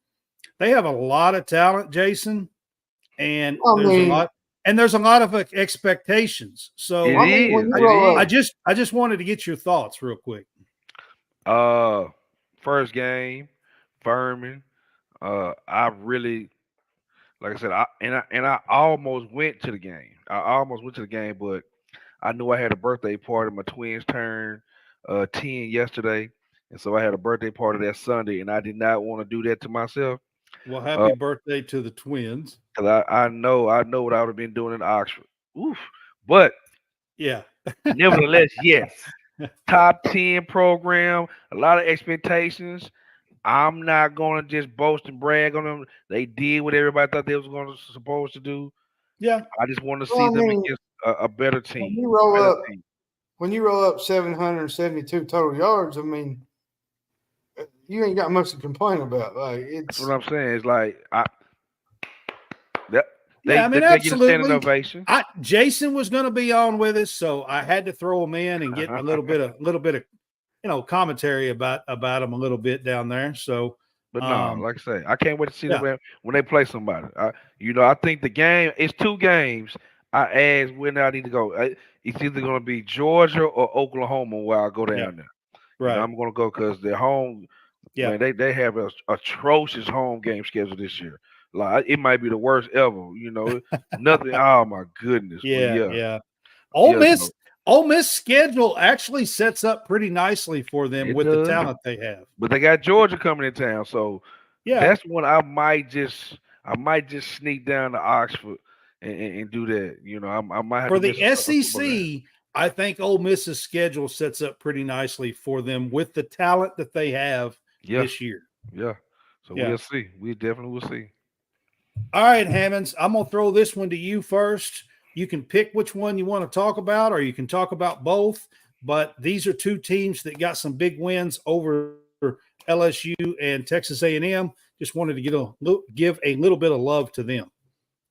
they have a lot of talent, Jason, and there's a lot of expectations. So It is. when you It roll is. up, I just wanted to get your thoughts real quick. First game, Furman. I really, like I said, I almost went to the game. I almost went to the game, but I knew I had a birthday party. My twins turned 10 yesterday, and so I had a birthday party that Sunday, and I did not want to do that to myself. Well, happy birthday to the twins. Cause I know what I would have been doing in Oxford. Oof. But Yeah. nevertheless, yes. Top 10 program, a lot of expectations. I'm not gonna just boast and brag on them. They did what everybody thought they was gonna supposed to do. Yeah. I just want to see Well, I them mean, against a better when team. you roll Better up, team. when you roll up 772 total yards, I mean, you ain't got much to complain about. Like That's it's what I'm saying. It's like I mean, they get a standing absolutely. ovation. Jason was going to be on with us, so I had to throw him in and get a little bit of commentary about him a little bit down there. So, But no, like I say, I can't wait to see yeah. them when they play somebody. I think the game it's 2 games. I asked when I need to go. It's either going to be Georgia or Oklahoma where I go down there. Right. I'm going to go because they're home. Yeah. Man, they have a atrocious home game schedule this year. Like it might be the worst ever. Nothing. Oh my goodness. But Yeah. yeah, Yeah. Ole yeah. Miss, So Ole Miss schedule actually sets up pretty nicely for them it with the does. talent they have. But they got Georgia coming in town, so Yeah. that's when I might just sneak down to Oxford and do that. I might have For to the miss a football game. SEC, I think Ole Miss's schedule sets up pretty nicely for them with the talent that they have Yeah, this year. yeah. So Yeah. we'll see. We definitely will see. All right, Hammonds, I'm going to throw this one to you first. You can pick which one you want to talk about, or you can talk about both. But these are two teams that got some big wins over LSU and Texas A&M. Just wanted to give a little bit of love to them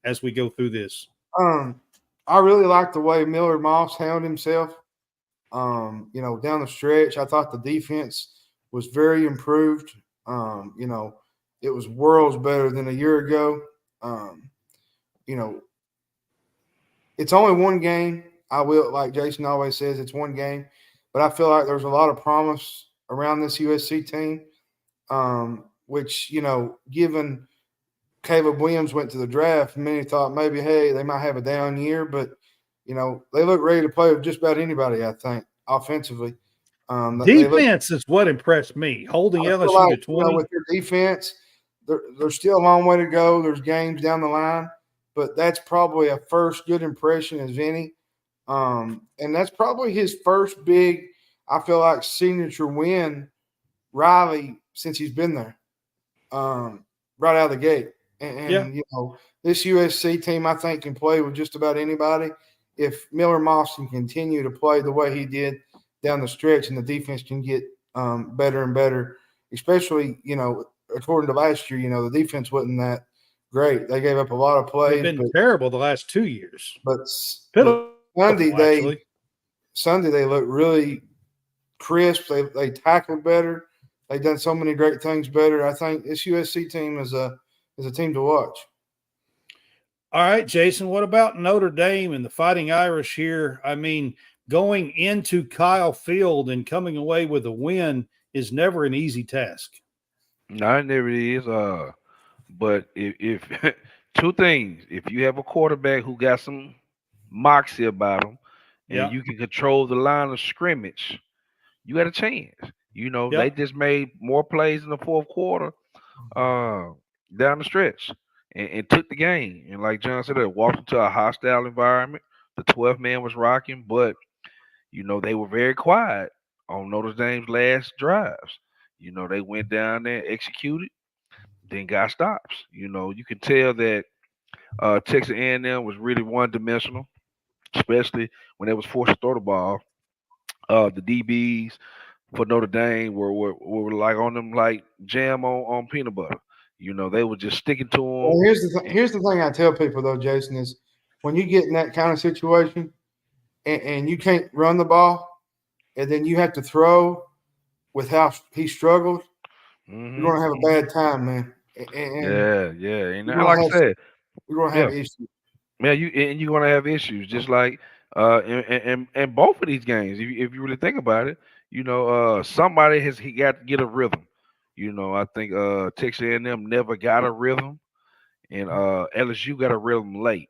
as we go through this. I really like the way Miller Moss handled himself. Down the stretch, I thought the defense was very improved. It was worlds better than a year ago. It's only one game. Like Jason always says, it's one game. But I feel like there's a lot of promise around this USC team, which, given Caleb Williams went to the draft, many thought maybe, hey, they might have a down year. But, they look ready to play with just about anybody, I think, offensively. Defense is what impressed me, holding LSU to 20. with their defense, there's still a long way to go. There's games down the line, but that's probably a first good impression as any. And that's probably his first big, I feel like, signature win, Riley, since he's been there, right out of the gate. And this USC team, I think, can play with just about anybody if Miller Moss can continue to play the way he did down the stretch, and the defense can get better and better, especially, according to last year, the defense wasn't that great. They gave up a lot of plays. They've been terrible the last 2 years. But Sunday, Sunday they looked really crisp. They tackled better. They've done so many great things better. I think this USC team is a team to watch. All right, Jason, what about Notre Dame and the Fighting Irish here? I mean, going into Kyle Field and coming away with a win is never an easy task. No, it never is. But if two things, if you have a quarterback who got some moxie about him, and you can control the line of scrimmage, you got a chance. They just made more plays in the fourth quarter, down the stretch, and took the game. And like John said, they walked into a hostile environment. The 12th man was rocking, but they were very quiet on Notre Dame's last drives. They went down there, executed, then got stops. You can tell that Texas A&M was really one-dimensional, especially when they was forced to throw the ball. The DBs for Notre Dame were like on them like jam on peanut butter. They were just sticking to them. Well, here's the thing I tell people though, Jason, is when you get in that kind of situation and you can't run the ball, and then you have to throw with how he struggled, you're going to have a bad time, man. Yeah. And like I said, you're going to have issues. Yeah, you're going to have issues, just like in both of these games. If you really think about it, somebody he got to get a rhythm. I think Texas A&M never got a rhythm, and LSU got a rhythm late.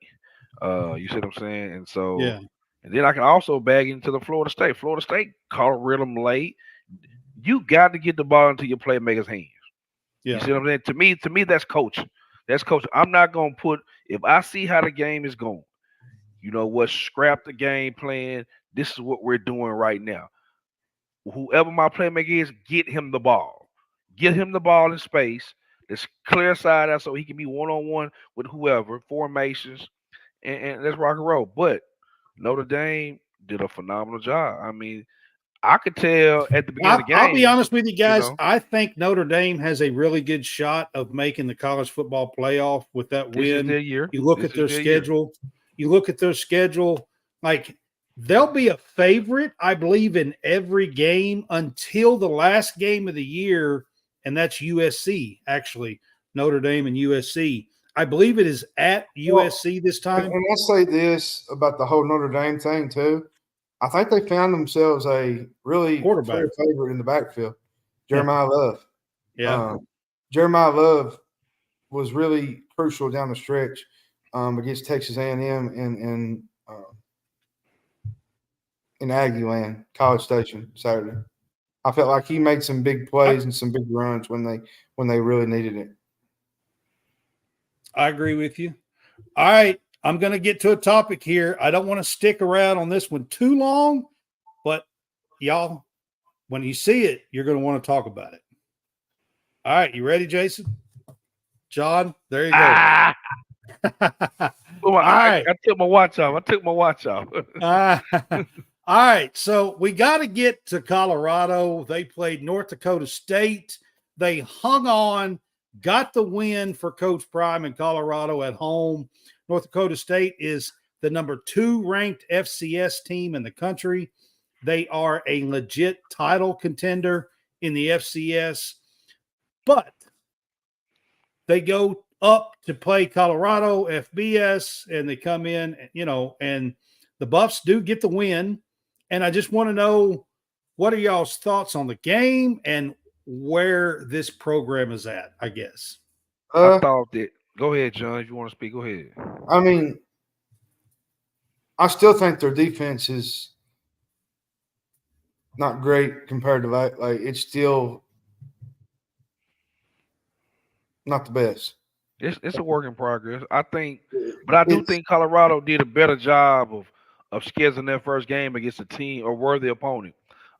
You see what I'm saying? And so, and then I can also bag into the Florida State. Florida State caught a rhythm late. You got to get the ball into your playmakers' hands. Yeah. You see what I'm saying? To me, that's coaching. That's coaching. I'm not gonna if I see how the game is going, scrap the game plan. This is what we're doing right now. Whoever my playmaker is, get him the ball. Get him the ball in space. Let's clear side out so he can be one-on-one with whoever, formations, and let's rock and roll. But Notre Dame did a phenomenal job. I mean, I could tell at the beginning of the game. I'll be honest with you guys. I think Notre Dame has a really good shot of making the college football playoff with that win. This is their year. You look at their schedule. You look at their schedule. Like, they'll be a favorite, I believe, in every game until the last game of the year, and that's USC, actually, Notre Dame and USC. I believe it is at USC this time. And I'll say this about the whole Notre Dame thing, too. I think they found themselves a really clear favorite in the backfield, Jeremiah Love. Yeah. Jeremiah Love was really crucial down the stretch against Texas A&M in Aggieland, College Station, Saturday. I felt like he made some big plays and some big runs when they really needed it. I agree with you. All right, I'm going to get to a topic here. I don't want to stick around on this one too long, but y'all, when you see it, you're going to want to talk about it. All right, you ready, Jason? John, there you go. All right. I took my watch off. All right, so we got to get to Colorado. They played North Dakota State. They hung on, got the win for Coach Prime in Colorado at home. North Dakota State is the number 2 ranked FCS team in the country. They are a legit title contender in the FCS, but they go up to play Colorado FBS, and they come in, and the Buffs do get the win. And I just want to know, what are y'all's thoughts on the game and where this program is at, I guess. I thought that. Go ahead, John. If you want to speak, go ahead. I mean, I still think their defense is not great compared to like it's still not the best. It's a work in progress. I think, but I do think Colorado did a better job of scheduling their first game against a team or worthy opponent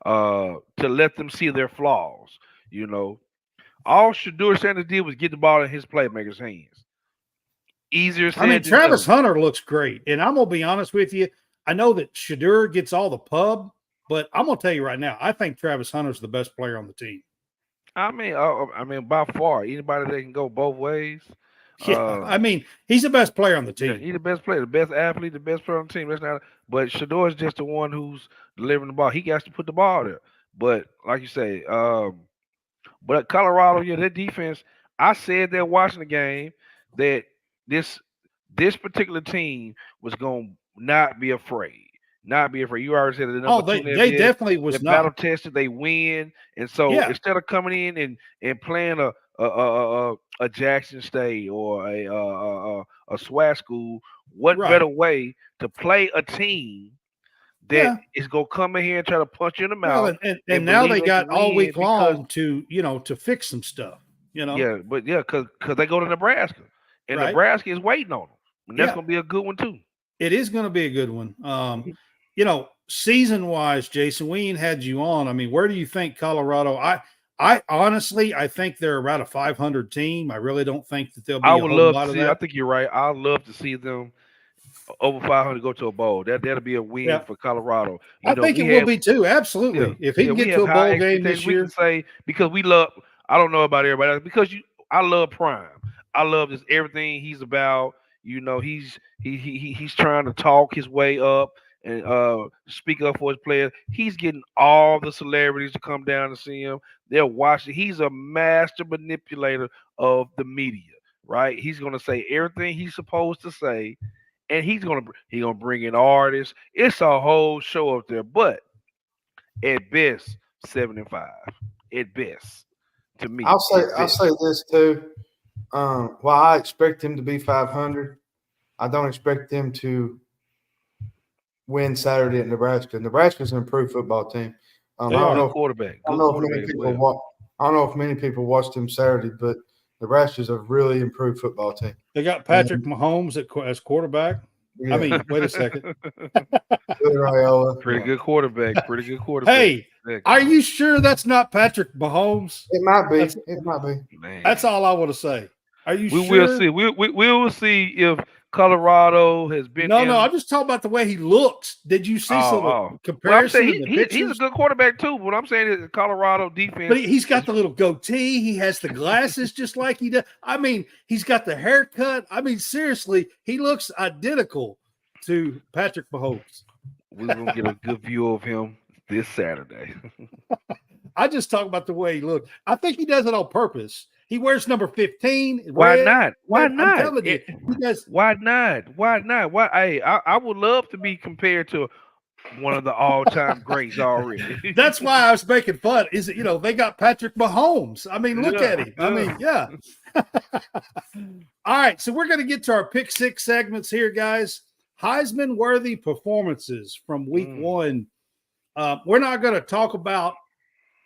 to let them see their flaws. All Shedeur Sanders did was get the ball in his playmaker's hands. Easier said than Travis done. Hunter looks great, and I'm gonna be honest with you. I know that Shedeur gets all the pub, but I'm gonna tell you right now, I think Travis Hunter's the best player on the team. I mean, by far, anybody that can go both ways. Yeah, he's the best player on the team. Yeah, he's the best player, the best athlete, the best player on the team. That's not. But Shedeur is just the one who's delivering the ball. He has to put the ball there. But like you say, but Colorado, their defense. I said that watching the game that this particular team was going to not be afraid. Not be afraid. You already said that. They definitely was not battle tested. They win, and so instead of coming in and playing a Jackson State or a SWAT school, what better way to play a team that is gonna come in here and try to punch you in the mouth? And now they got all week long to fix some stuff. Yeah, but because they go to Nebraska, and Nebraska is waiting on them, and that's gonna be a good one too. It is going to be a good one. Season-wise, Jason, we ain't had you on. I mean, where do you think Colorado? I honestly, I think they're about a 500 team. I really don't think that they'll be. I would love to see. I think you're right. I'd love to see them over 500 go to a bowl. That'll be a win for Colorado. I think it will be too. Absolutely. If he can get to a bowl game this year, we can say because we love. I don't know about everybody else because I love Prime. I love just everything he's about. He's trying to talk his way up and speak up for his players. He's getting all the celebrities to come down to see him. They're watching. He's a master manipulator of the media, right? He's gonna say everything he's supposed to say, and he's gonna bring in artists. It's a whole show up there, but at best 7-5. At best, to me. I'll say this too. While I expect him to be 500, I don't expect them to win Saturday at Nebraska. Nebraska's an improved football team. I don't know quarterback. I don't know if many people watched him Saturday, but Nebraska's a really improved football team. They got Patrick Mahomes as quarterback. Yeah. I mean, wait a second. Pretty good quarterback. Hey, are you sure that's not Patrick Mahomes? It might be. Man. That's all I want to say. Are you sure? We will see. We will see if Colorado has been. No, I'm just talking about the way he looks. Did you see some comparison? Well, he's a good quarterback too. What I'm saying is Colorado defense. But he's got the little goatee. He has the glasses just like he does. I mean, he's got the haircut. I mean, seriously, he looks identical to Patrick Mahomes. We're gonna get a good view of him this Saturday. I just talk about the way he looks. I think he does it on purpose. He wears number 15. Why red. not? Why I'm not? telling you, he does. Why not? Why not? Why? Hey, I would love to be compared to one of the all-time greats already. That's why I was making fun. Is it, they got Patrick Mahomes. I mean, look at him. I mean, yeah. All right. So we're going to get to our pick six segments here, guys. Heisman worthy performances from week one. We're not going to talk about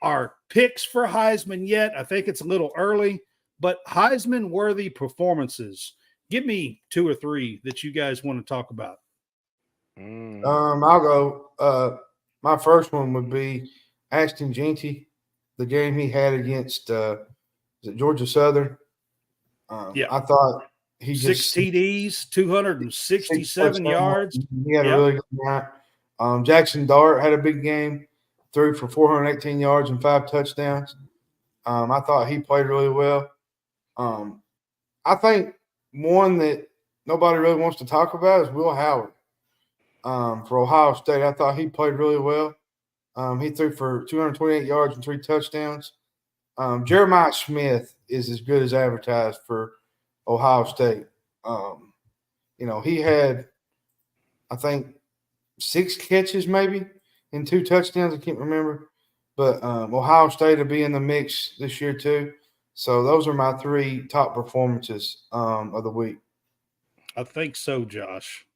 our picks for Heisman yet. I think it's a little early, but Heisman worthy performances. Give me two or three that you guys want to talk about. I'll go. My first one would be Ashton Jeanty, the game he had against Georgia Southern. I thought he six just TDs, 267 yards. He had a really good night. Jackson Dart had a big game, threw for 418 yards and 5 touchdowns. I thought he played really well. I think one that nobody really wants to talk about is Will Howard. For Ohio State, I thought he played really well. He threw for 228 yards and 3 touchdowns. Jeremiah Smith is as good as advertised for Ohio State. He had, I think, 6 catches maybe and 2 touchdowns. I can't remember. But Ohio State will be in the mix this year too. So those are my 3 top performances of the week. I think so, Josh.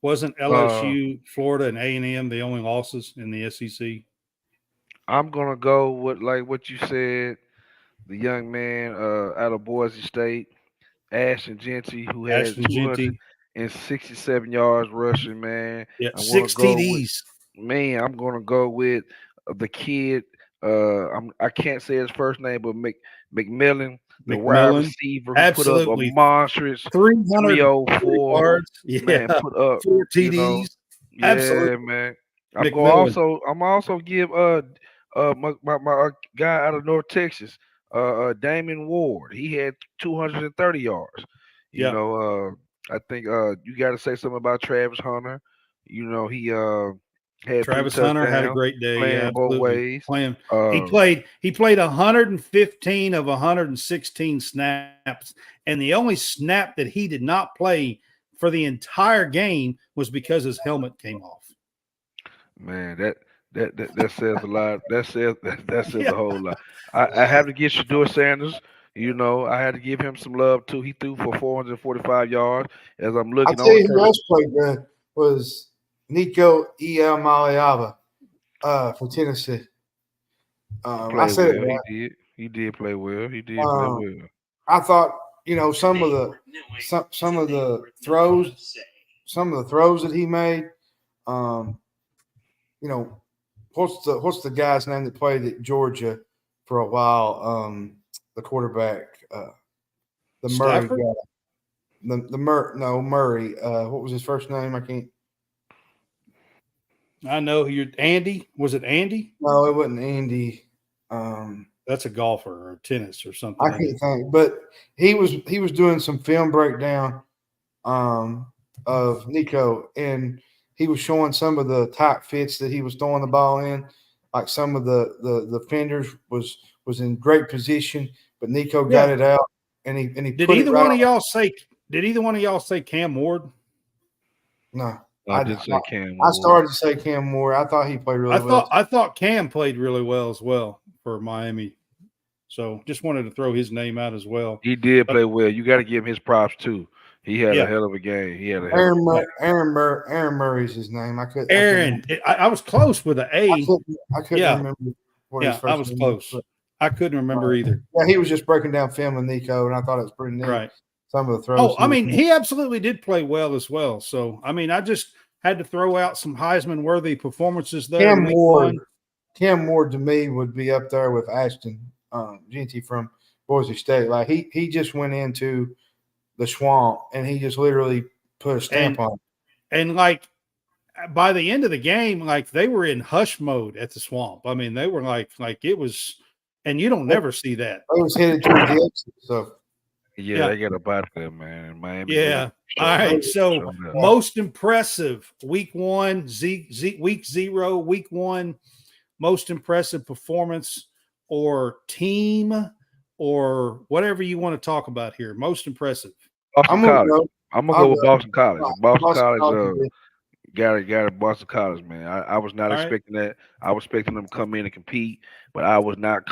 Wasn't LSU, Florida, and A&M the only losses in the SEC? I'm gonna go with like what you said. The young man out of Boise State, Ashton Jeanty, who had 267 yards rushing. Man, yeah, I 6 TDs. I'm gonna go with the kid. I can't say his first name, but McMillan, the wide receiver, who absolutely put up a monstrous 304 yards. Man, put up 4 TDs. Yeah, man. I'm also give my guy out of North Texas, Damon Ward. He had 230 yards. I think you got to say something about Travis Hunter. He had Travis Hunter had a great day. Playing both ways. He played 115 of 116 snaps, and the only snap that he did not play for the entire game was because his helmet came off. Man, that says a lot. That says a whole lot. I have to give Shedeur Sanders. I had to give him some love too. He threw for 445 yards. As I'm looking, I'll tell you who else played good was Nico Iamaleava for Tennessee. I said well. He did play well. He did play well. I thought some of the throws that he made. What's the guy's name that played at Georgia for a while? The quarterback, the Murray Stafford? guy. Murray. What was his first name? I can't. I know Andy. Was it Andy? No, it wasn't Andy. That's a golfer or tennis or something. I can't think, but he was doing some film breakdown of Nico, and he was showing some of the tight fits that he was throwing the ball in. Like some of the fenders was in great position, but Nico got it out, and he did either one of y'all say Cam Ward? No. I did say Cam Ward. I started to say Cam Ward. I thought he played really well. I thought Cam played really well as well for Miami. So just wanted to throw his name out as well. He did play well. You got to give him his props too. He had a hell of a game. He had Aaron Murray's his name. I was close with an A. I couldn't remember what his first name was. I was close. I couldn't remember either. Yeah, he was just breaking down film with Nico, and I thought it was pretty neat. Right. Some of the throws. Oh, I mean, he absolutely did play well as well. So, I mean, I just had to throw out some Heisman-worthy performances there. Cam Ward to me would be up there with Ashton Jeanty from Boise State. Like he just went into the swamp and he just literally put a stamp on it. And like by the end of the game, like they were in hush mode at the swamp. I mean, they were like it was, and you don't never see that. I was headed towards the exit, so. Yeah, they got a bite there, man. Miami. Yeah. All right. So most impressive week 1, week 0, week 1, most impressive performance or team or whatever you want to talk about here. Most impressive. I'm gonna go with Boston College. Boston College Got it. Boston College, man. I was not All right. expecting that. I was expecting them to come in and compete, but I was not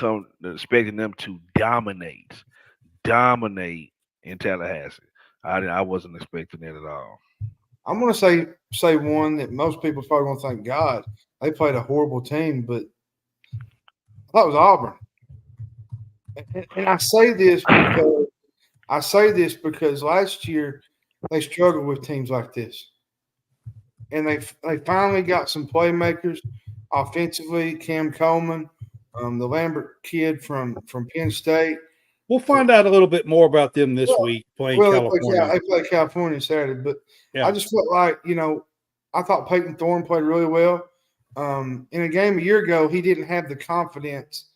expecting them to dominate in Tallahassee. I wasn't expecting that at all. I'm going to say one that most people probably going to think, God, they played a horrible team, but I thought it was Auburn. And I say this because last year they struggled with teams like this, and they finally got some playmakers offensively. Cam Coleman, the Lambert kid from Penn State. We'll find out a little bit more about them this week playing California. They play California Saturday, but I just felt like, I thought Peyton Thorne played really well. In a game a year ago, he didn't have the confidence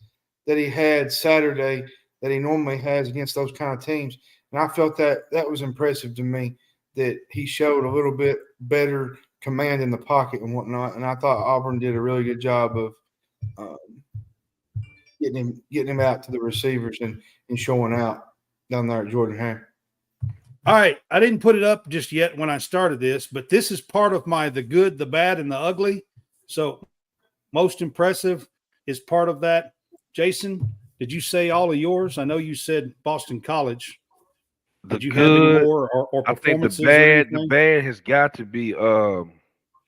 that he had Saturday that he normally has against those kind of teams. And I felt that was impressive to me, that he showed a little bit better command in the pocket and whatnot. And I thought Auburn did a really good job of getting him out to the receivers and showing out down there at Jordan Hare. All right. I didn't put it up just yet when I started this, but this is part of my the good, the bad, and the ugly. So most impressive is part of that. Jason, did you say all of yours? I know you said Boston College. Did you have any more or performances? I think the bad has got to be LSU.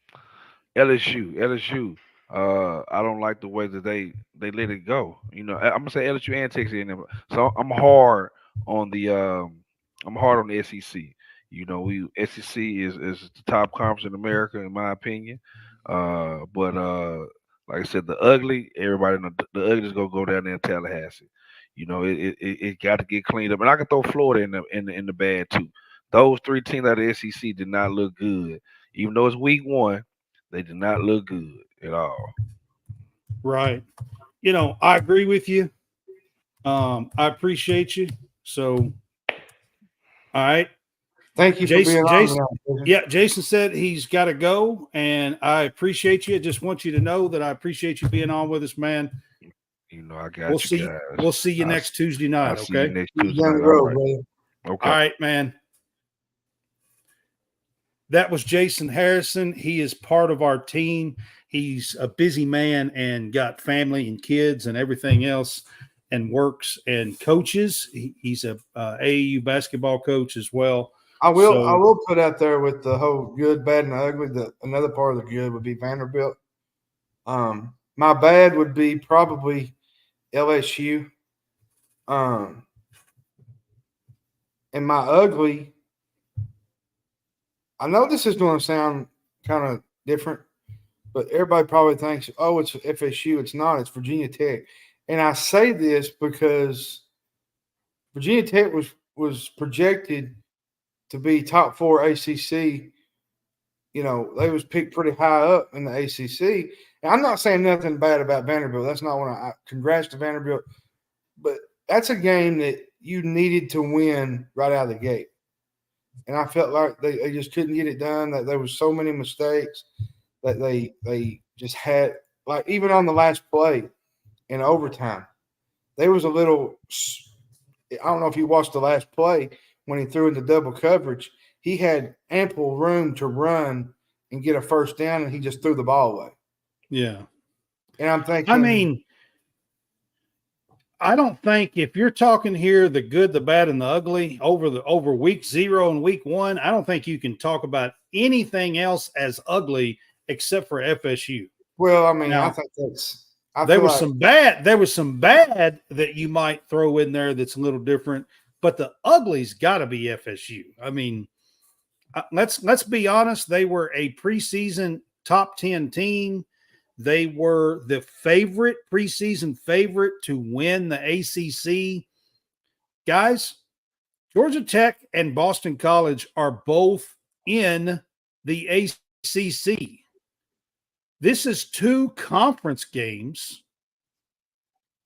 LSU. I don't like the way that they let it go. I'm gonna say LSU and Texas A&M. So I'm hard on the SEC. SEC is the top conference in America in my opinion. But like I said, the ugly, everybody know the ugly is gonna go down there in Tallahassee. It got to get cleaned up, and I can throw Florida in the bad too. Those three teams out of the SEC did not look good, even though it's week 1. They did not look good at all. Right. I agree with you. I appreciate you. So, all right. Thank you, Jason. for being on. Yeah, Jason said he's got to go, and I appreciate you. I just want you to know that I appreciate you being on with us, man. I got you guys. We'll see you next Tuesday night. See you next Tuesday night. All right. Okay. All right, man. That was Jason Harrison. He is part of our team. He's a busy man and got family and kids and everything else, and works and coaches. He's a AAU basketball coach as well. I will put out there with the whole good, bad, and ugly. Another part of the good would be Vanderbilt. My bad would be probably LSU. And my ugly, I know this is going to sound kind of different, but everybody probably thinks, oh, it's FSU. It's not. It's Virginia Tech. And I say this because Virginia Tech was projected to be top 4 ACC. They was picked pretty high up in the ACC. And I'm not saying nothing bad about Vanderbilt. That's not what congrats to Vanderbilt. But that's a game that you needed to win right out of the gate. And I felt like they just couldn't get it done, that there was so many mistakes that they just had, like even on the last play in overtime, there was a little – I don't know if you watched the last play when he threw into double coverage. He had ample room to run and get a first down, and he just threw the ball away. Yeah. And I'm thinking – I don't think if you're talking here the good, the bad, and the ugly over week 0 and week 1, I don't think you can talk about anything else as ugly except for FSU. Well, I mean, now, I think that's there was some bad that you might throw in there that's a little different, but the ugly's got to be FSU. I mean, let's be honest. They were a preseason top 10 team. They were the preseason favorite to win the ACC. Guys, Georgia Tech and Boston College are both in the ACC. This is 2 conference games.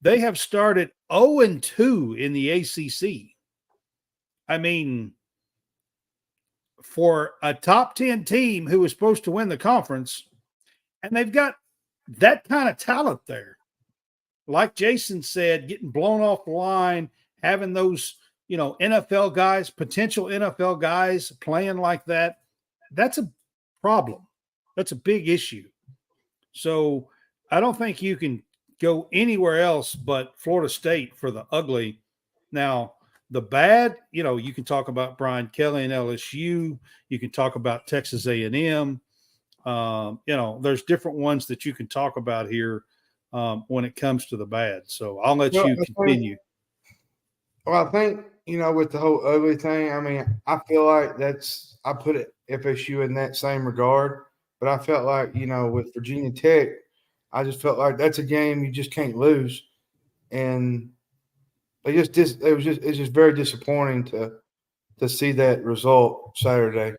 They have started 0-2 in the ACC. I mean, for a top 10 team who was supposed to win the conference, and they've got that kind of talent there. Like Jason said, getting blown off the line, having those, NFL guys, potential NFL guys playing like that, that's a problem. That's a big issue. So I don't think you can go anywhere else but Florida State for the ugly. Now, the bad, you can talk about Brian Kelly and LSU. You can talk about Texas A&M. There's different ones that you can talk about here when it comes to the bad. So I'll let you continue. I think, with the whole ugly thing, I mean, I feel like I put it FSU in that same regard, but I felt like, with Virginia Tech, I just felt like that's a game you just can't lose. And it's just very disappointing to see that result Saturday.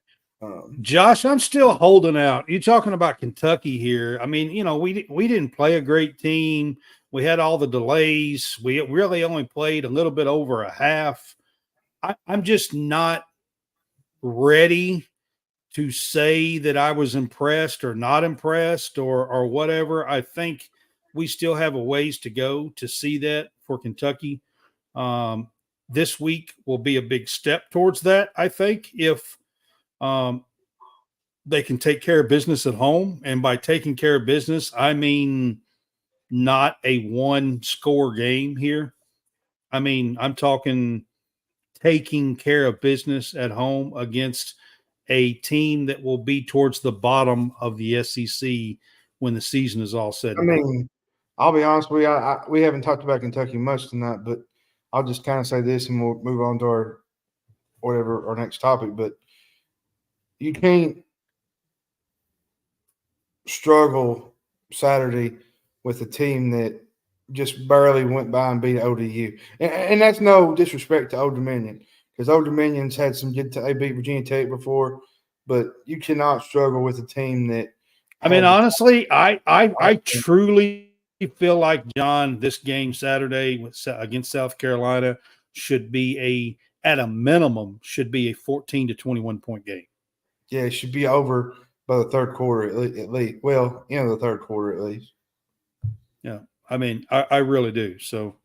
Josh, I'm still holding out. You're talking about Kentucky here. I mean, we didn't play a great team. We had all the delays. We really only played a little bit over a half. I'm just not ready to say that I was impressed or not impressed or whatever. I think we still have a ways to go to see that for Kentucky. This week will be a big step towards that, I think, if they can take care of business at home. And by taking care of business, I mean not a one-score game here. I mean, I'm talking taking care of business at home against a team that will be towards the bottom of the SEC when the season is all said and done. I'll be honest with you, we haven't talked about Kentucky much tonight, but I'll just kind of say this and we'll move on to our next topic. But you can't struggle Saturday with a team that just barely went by and beat ODU. And that's no disrespect to Old Dominion, because Old Dominion's had some good – they beat Virginia Tech before, but you cannot struggle with a team that – I mean, honestly, I truly feel like, John, this game Saturday against South Carolina should be at a minimum, should be a 14 to 21 point game. Yeah, it should be over by the third quarter at least. Well, the third quarter at least. Yeah, I mean, I really do. So,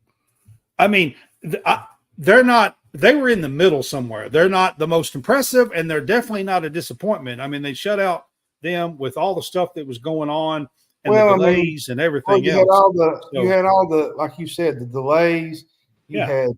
I mean, they're not – they were in the middle somewhere. They're not the most impressive, and they're definitely not a disappointment. I mean, they shut out them with all the stuff that was going on and the delays and everything else. You had all the, like you said, the delays you had,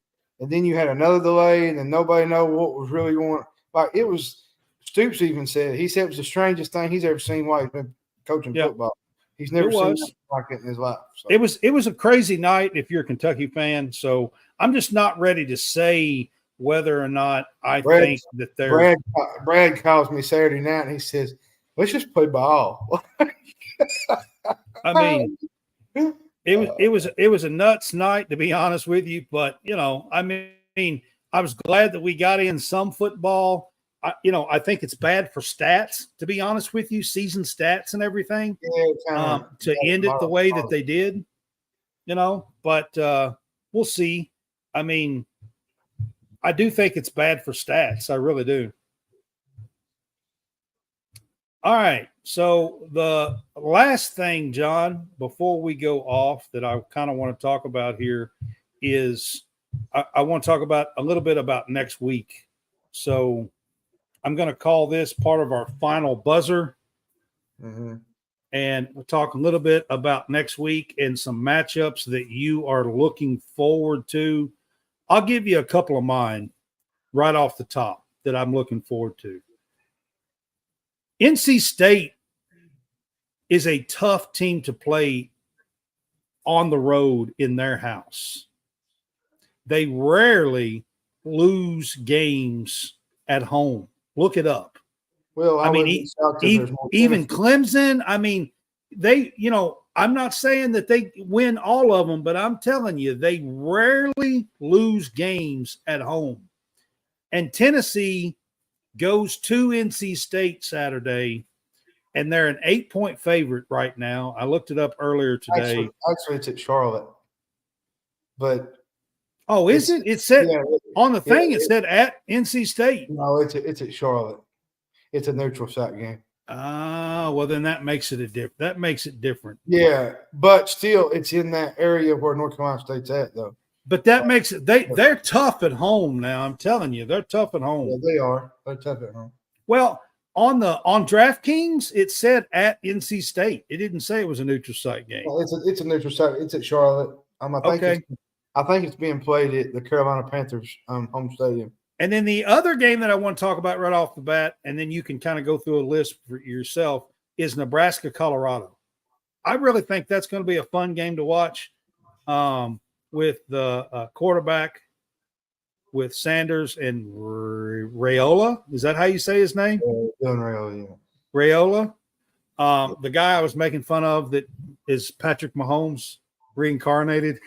and then you had another delay, and then nobody know what was really going on. Like, it was – Stoops even said – he said it was the strangest thing he's ever seen while he's been coaching football. He's never seen anything like it in his life. So. It was a crazy night if you're a Kentucky fan. So I'm just not ready to say whether or not I think that they're – Brad calls me Saturday night and he says, let's just play ball. I mean, it was a nuts night, to be honest with you. But, I mean, I was glad that we got in some football. I think it's bad for stats, to be honest with you, season stats and everything, to end it the way that they did, but we'll see. I mean, I do think it's bad for stats. I really do. All right. So the last thing, John, before we go off that I kind of want to talk about here is I want to talk about a little bit about next week. So I'm going to call this part of our final buzzer. Mm-hmm. And we'll talk a little bit about next week and some matchups that you are looking forward to. I'll give you a couple of mine right off the top that I'm looking forward to. NC State is a tough team to play on the road in their house. They rarely lose games at home. Look it up. Well, I mean, even Clemson, I mean, I'm not saying that they win all of them, but I'm telling you, they rarely lose games at home. And Tennessee goes to NC State Saturday, and they're an 8-point favorite right now. I looked it up earlier today. Actually it's at Charlotte. But is it? It said on the thing, it said at NC State. No, it's at Charlotte. It's a neutral site game. Well, then that makes it different. Yeah, but still, it's in that area where North Carolina State's at, though. But that makes it they're tough at home now. I'm telling you, they're tough at home. Yeah, they are. They're tough at home. Well, on DraftKings, it said at NC State. It didn't say it was a neutral site game. Well, it's a neutral site. It's at Charlotte. I think it's being played at the Carolina Panthers home stadium. And then the other game that I want to talk about right off the bat, and then you can kind of go through a list for yourself, is Nebraska, Colorado. I really think that's going to be a fun game to watch with the quarterback with Sanders and Raiola. Is that how you say his name? Raiola, yeah. Raiola. The guy I was making fun of that is Patrick Mahomes reincarnated,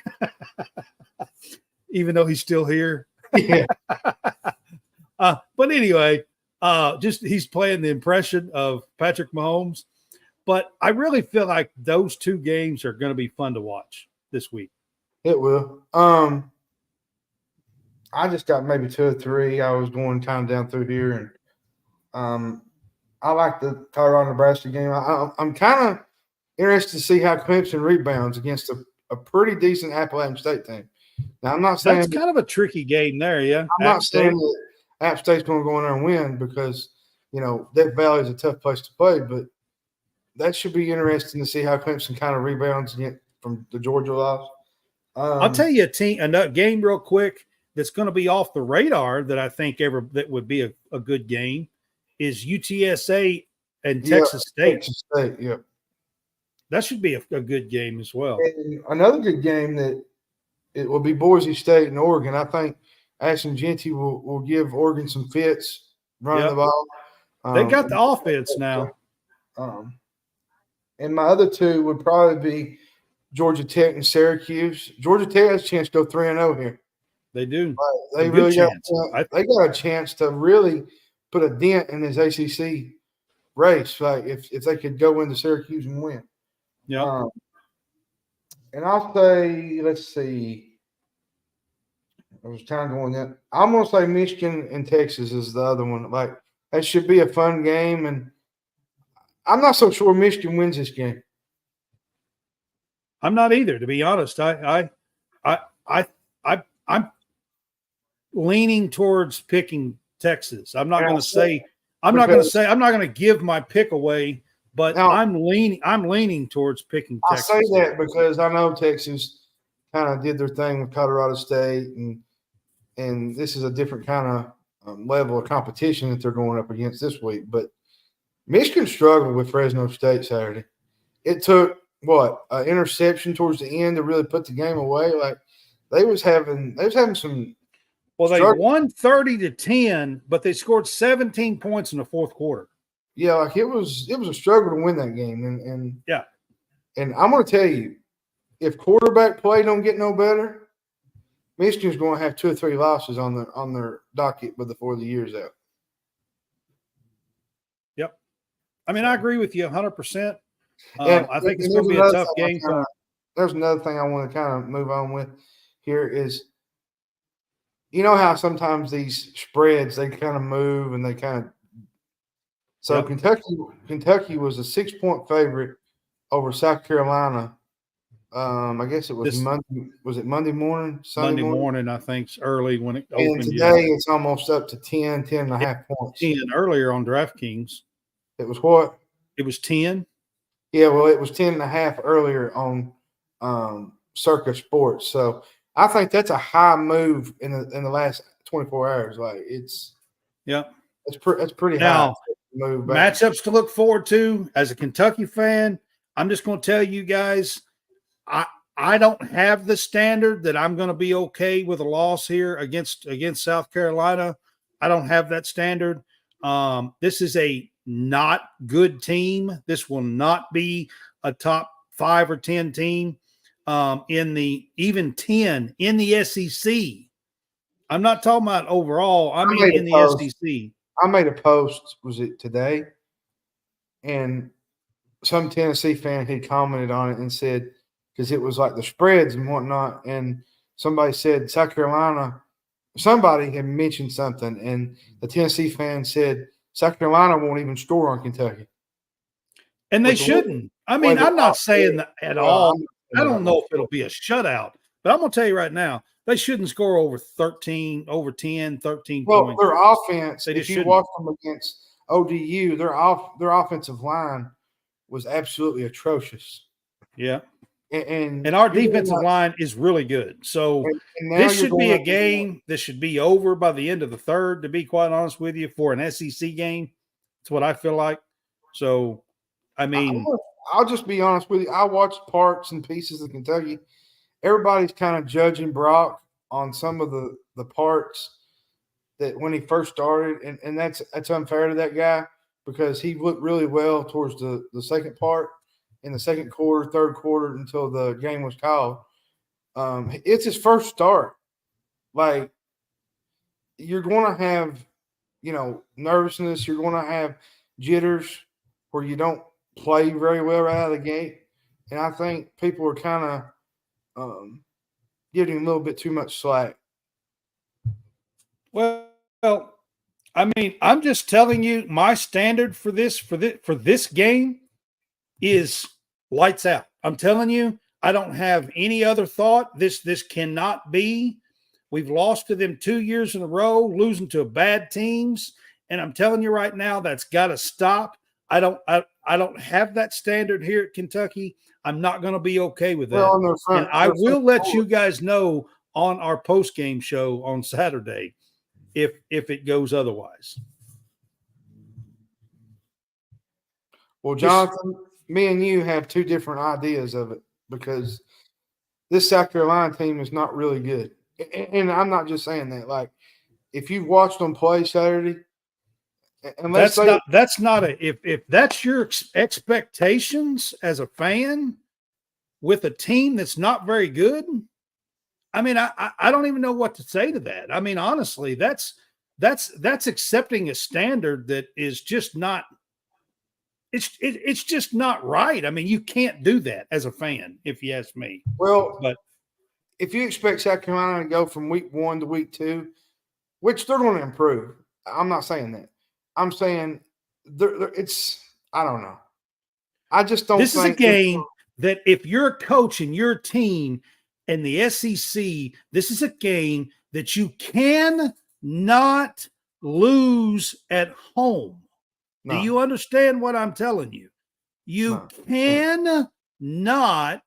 even though he's still here. Yeah. But anyway, just he's playing the impression of Patrick Mahomes. But I really feel like those two games are going to be fun to watch this week. It will. I just got maybe 2 or 3. I was going kind of down through here, and I like the Colorado-Nebraska game. I'm kind of interested to see how Clemson rebounds against a pretty decent Appalachian State team. Now, I'm not saying that's kind of a tricky game there, yeah. I'm not saying that App State's going to go in there and win because, Death Valley is a tough place to play, but that should be interesting to see how Clemson kind of rebounds from the Georgia loss. I'll tell you a game real quick that's going to be off the radar that I think that would be a good game is UTSA and Texas State. Texas State, yeah. That should be a good game as well. And another good game that it will be Boise State and Oregon. I think Ashton Genty will give Oregon some fits running the ball. They got the offense now. And my other 2 would probably be Georgia Tech and Syracuse. Georgia Tech has a chance to go 3-0 here. They do. They really got a chance to really put a dent in this ACC race. Like if they could go into Syracuse and win. Yeah. And I'll say, let's see. I was kind of going that. I'm going to say Michigan and Texas is the other one. Like that should be a fun game, and I'm not so sure Michigan wins this game. I'm not either, to be honest. I'm leaning towards picking Texas. I'm not going to give my pick away, but now, I'm leaning towards picking Texas. I say that because I know Texas kind of did their thing with Colorado State, and this is a different kind of level of competition that they're going up against this week. But Michigan struggled with Fresno State Saturday. It took an interception towards the end to really put the game away. Like they was having some. Well, they won 30-10, but they scored 17 points in the fourth quarter. Yeah, like it was a struggle to win that game, and yeah. And I'm going to tell you, if quarterback play don't get no better, Michigan's going to have 2 or 3 losses on their docket before the year's out. Yep. I mean, I agree with you 100%. I think it's going to be a tough game. There's another thing I want to kind of move on with here is, you know how sometimes these spreads, they kind of move and they kind of – so yep. Kentucky was a 6-point favorite over South Carolina. I guess it was Monday. Was it Monday morning? Monday morning, I think, early when it opened. And today it's almost up to 10 and a half points. 10 earlier on DraftKings. It was what? It was 10. Yeah, well, it was 10 and a half earlier on Circa Sports. So I think that's a high move in the last 24 hours. Like it's pretty high move back. Matchups to look forward to as a Kentucky fan. I'm just going to tell you guys, I don't have the standard that I'm going to be okay with a loss here against South Carolina. I don't have that standard. This is a not good team. This will not be a top 5 or 10 team in the even 10 in the SEC. I'm not talking about overall. I mean in the SEC. I made a post, was it today? And some Tennessee fan had commented on it and said, because it was like the spreads and whatnot, and somebody said South Carolina, somebody had mentioned something, and the Tennessee fan said South Carolina won't even score on Kentucky. And they shouldn't. I mean, I'm not saying that at all. I don't know if it'll be a shutout, but I'm going to tell you right now, they shouldn't score over 13 points. Their offense, if you watch them against ODU, their offensive line was absolutely atrocious. Yeah. And our defensive line is really good. So and this should be a game that should be over by the end of the third, to be quite honest with you, for an SEC game. That's what I feel like. So, I mean, I'll just be honest with you. I watched parts and pieces of Kentucky. Everybody's kind of judging Brock on some of the parts that when he first started, and that's unfair to that guy because he looked really well towards the second part in the second quarter, third quarter until the game was called. It's his first start. Like, you're going to have, nervousness. You're going to have jitters where you don't play very well right out of the gate. And I think people are kind of giving him a little bit too much slack. Well, I mean, I'm just telling you, my standard for this game is lights out. I'm telling you, I don't have any other thought. This cannot be. We've lost to them 2 years in a row, losing to bad teams, and I'm telling you right now, that's got to stop. I don't have that standard here at Kentucky. I'm not going to be okay with that. Well, and I will let you guys know on our post-game show on Saturday if it goes otherwise. Well, Jonathan, me and you have two different ideas of it because this South Carolina team is not really good. And I'm not just saying that. Like, if you've watched them play Saturday, that's not if that's your expectations as a fan with a team that's not very good. I mean, I don't even know what to say to that. I mean, honestly, that's accepting a standard that is just not. It's just not right. I mean, you can't do that as a fan, if you ask me. Well, but if you expect South Carolina to go from week 1 to week 2, which they're going to improve, I'm not saying that. I'm saying it's – I don't know. I just don't think – This is a game that if you're a coach and your team and the SEC, this is a game that you cannot lose at home. No. Do you understand what I'm telling you? You cannot,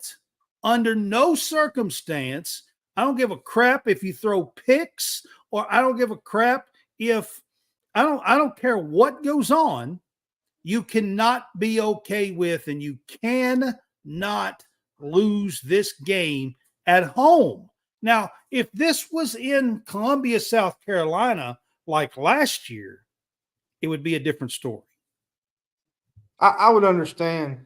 under no circumstance, I don't give a crap if you throw picks, or I don't give a crap if I don't care what goes on. You cannot be okay with, and you cannot lose this game at home. Now, if this was in Columbia, South Carolina, like last year, it would be a different story. I would understand,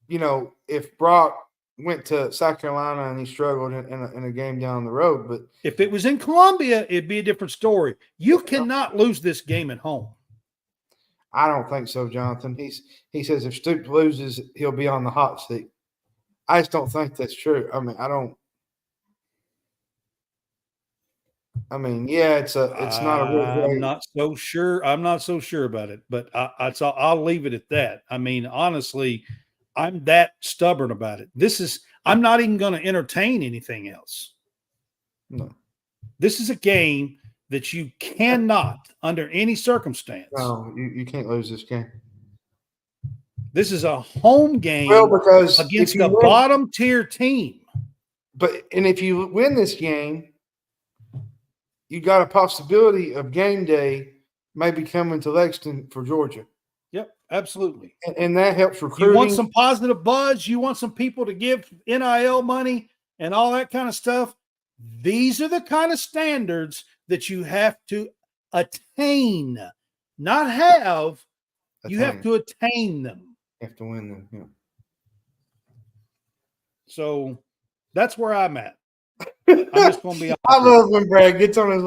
if Brock went to South Carolina and he struggled in a game down the road. But if it was in Columbia, it'd be a different story. You cannot lose this game at home. I don't think so, Jonathan. He says if Stoops loses, he'll be on the hot seat. I just don't think that's true. I mean, yeah, it's not a real great. I'm not so sure. I'm not so sure about it, but I'll leave it at that. I mean, honestly, I'm that stubborn about it. I'm not even going to entertain anything else. No. This is a game that you cannot, under any circumstance. No, you can't lose this game. This is a home game because against a bottom tier team. And if you win this game, you got a possibility of game day maybe coming to Lexington for Georgia. Yep, absolutely. And that helps recruiting. You want some positive buzz. You want some people to give NIL money and all that kind of stuff. These are the kind of standards that you have to attain, not have. You have to attain them. You have to win them. Yeah. So that's where I'm at. I'm just going to be honest. I love when Brad gets on his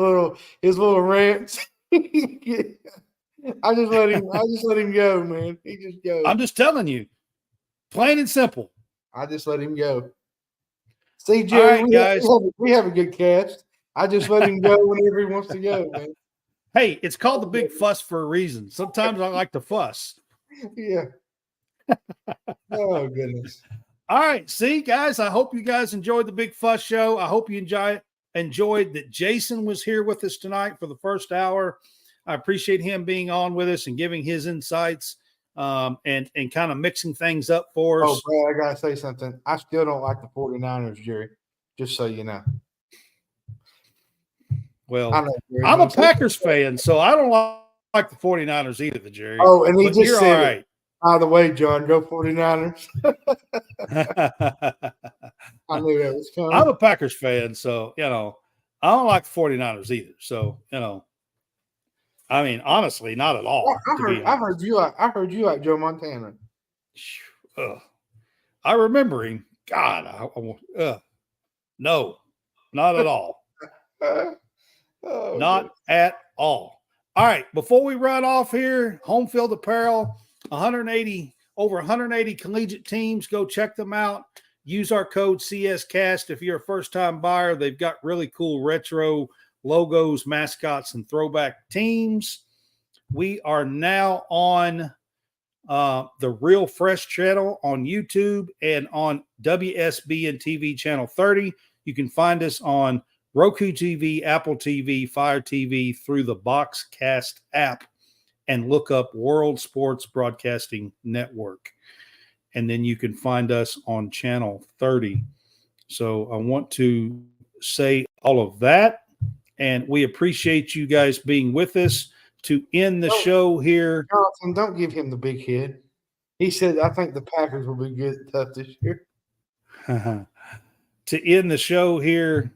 little rants. I just let him go, man. He just goes. I'm just telling you, plain and simple. I just let him go. See, Jerry, guys. We have a good cast. I just let him go whenever he wants to go, man. Hey, it's called the Big Fuss for a reason. Sometimes I like to fuss. Yeah. Oh, goodness. All right. See, guys, I hope you guys enjoyed the Big Fuss show. I hope you enjoyed that Jason was here with us tonight for the first hour. I appreciate him being on with us and giving his insights and kind of mixing things up for us. Oh, Brad, I got to say something. I still don't like the 49ers, Jerry, just so you know. Well, Jerry, I'm a Packers fan, so I don't like the 49ers either, Jerry. Oh, and he but just you're said all right. By the way, John, go 49ers. I knew that was coming. I'm a Packers fan, so, I don't like the 49ers either. So, I mean, honestly, not at all. I heard you like Joe Montana. I remember him. God, no, not at all. Not at all. All right, before we run off here, Home Field Apparel, over 180 collegiate teams. Go check them out. Use our code CSCast if you're a first-time buyer. They've got really cool retro logos, mascots, and throwback teams. We are now on the Real Fresh channel on YouTube and on WSBN TV channel 30. You can find us on Roku TV, Apple TV, Fire TV through the BoxCast app and look up World Sports Broadcasting Network. And then you can find us on channel 30. So I want to say all of that. And we appreciate you guys being with us to end the show here. Jonathan, don't give him the big head. He said, I think the Packers will be good tough this year. To end the show here,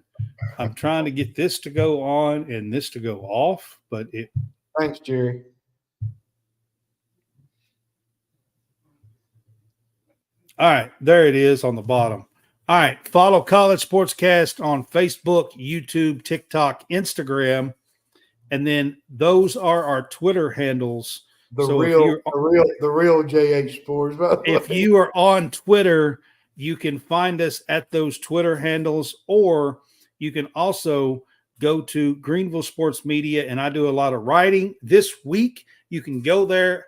I'm trying to get this to go on and this to go off, but it. Thanks, Jerry. All right, there it is on the bottom. All right, follow College Sportscast on Facebook, YouTube, TikTok, Instagram, and then those are our Twitter handles. The real JH Sports. If you are on Twitter, you can find us at those Twitter handles, or you can also go to Greenville Sports Media, and I do a lot of writing. This week, you can go there.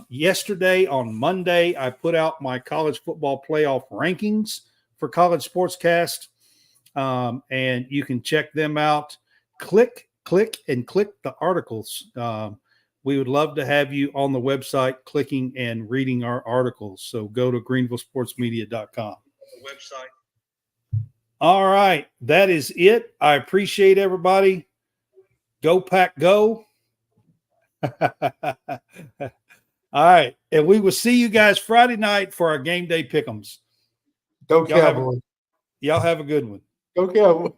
Yesterday, on Monday, I put out my college football playoff rankings for College Sportscast, and you can check them out. Click the articles. We would love to have you on the website clicking and reading our articles. So go to greenvillesportsmedia.com. Website. All right. That is it. I appreciate everybody. Go Pack Go. All right. And we will see you guys Friday night for our game day pick'ems. Go Cowboys. Y'all have a good one. Go Cowboys.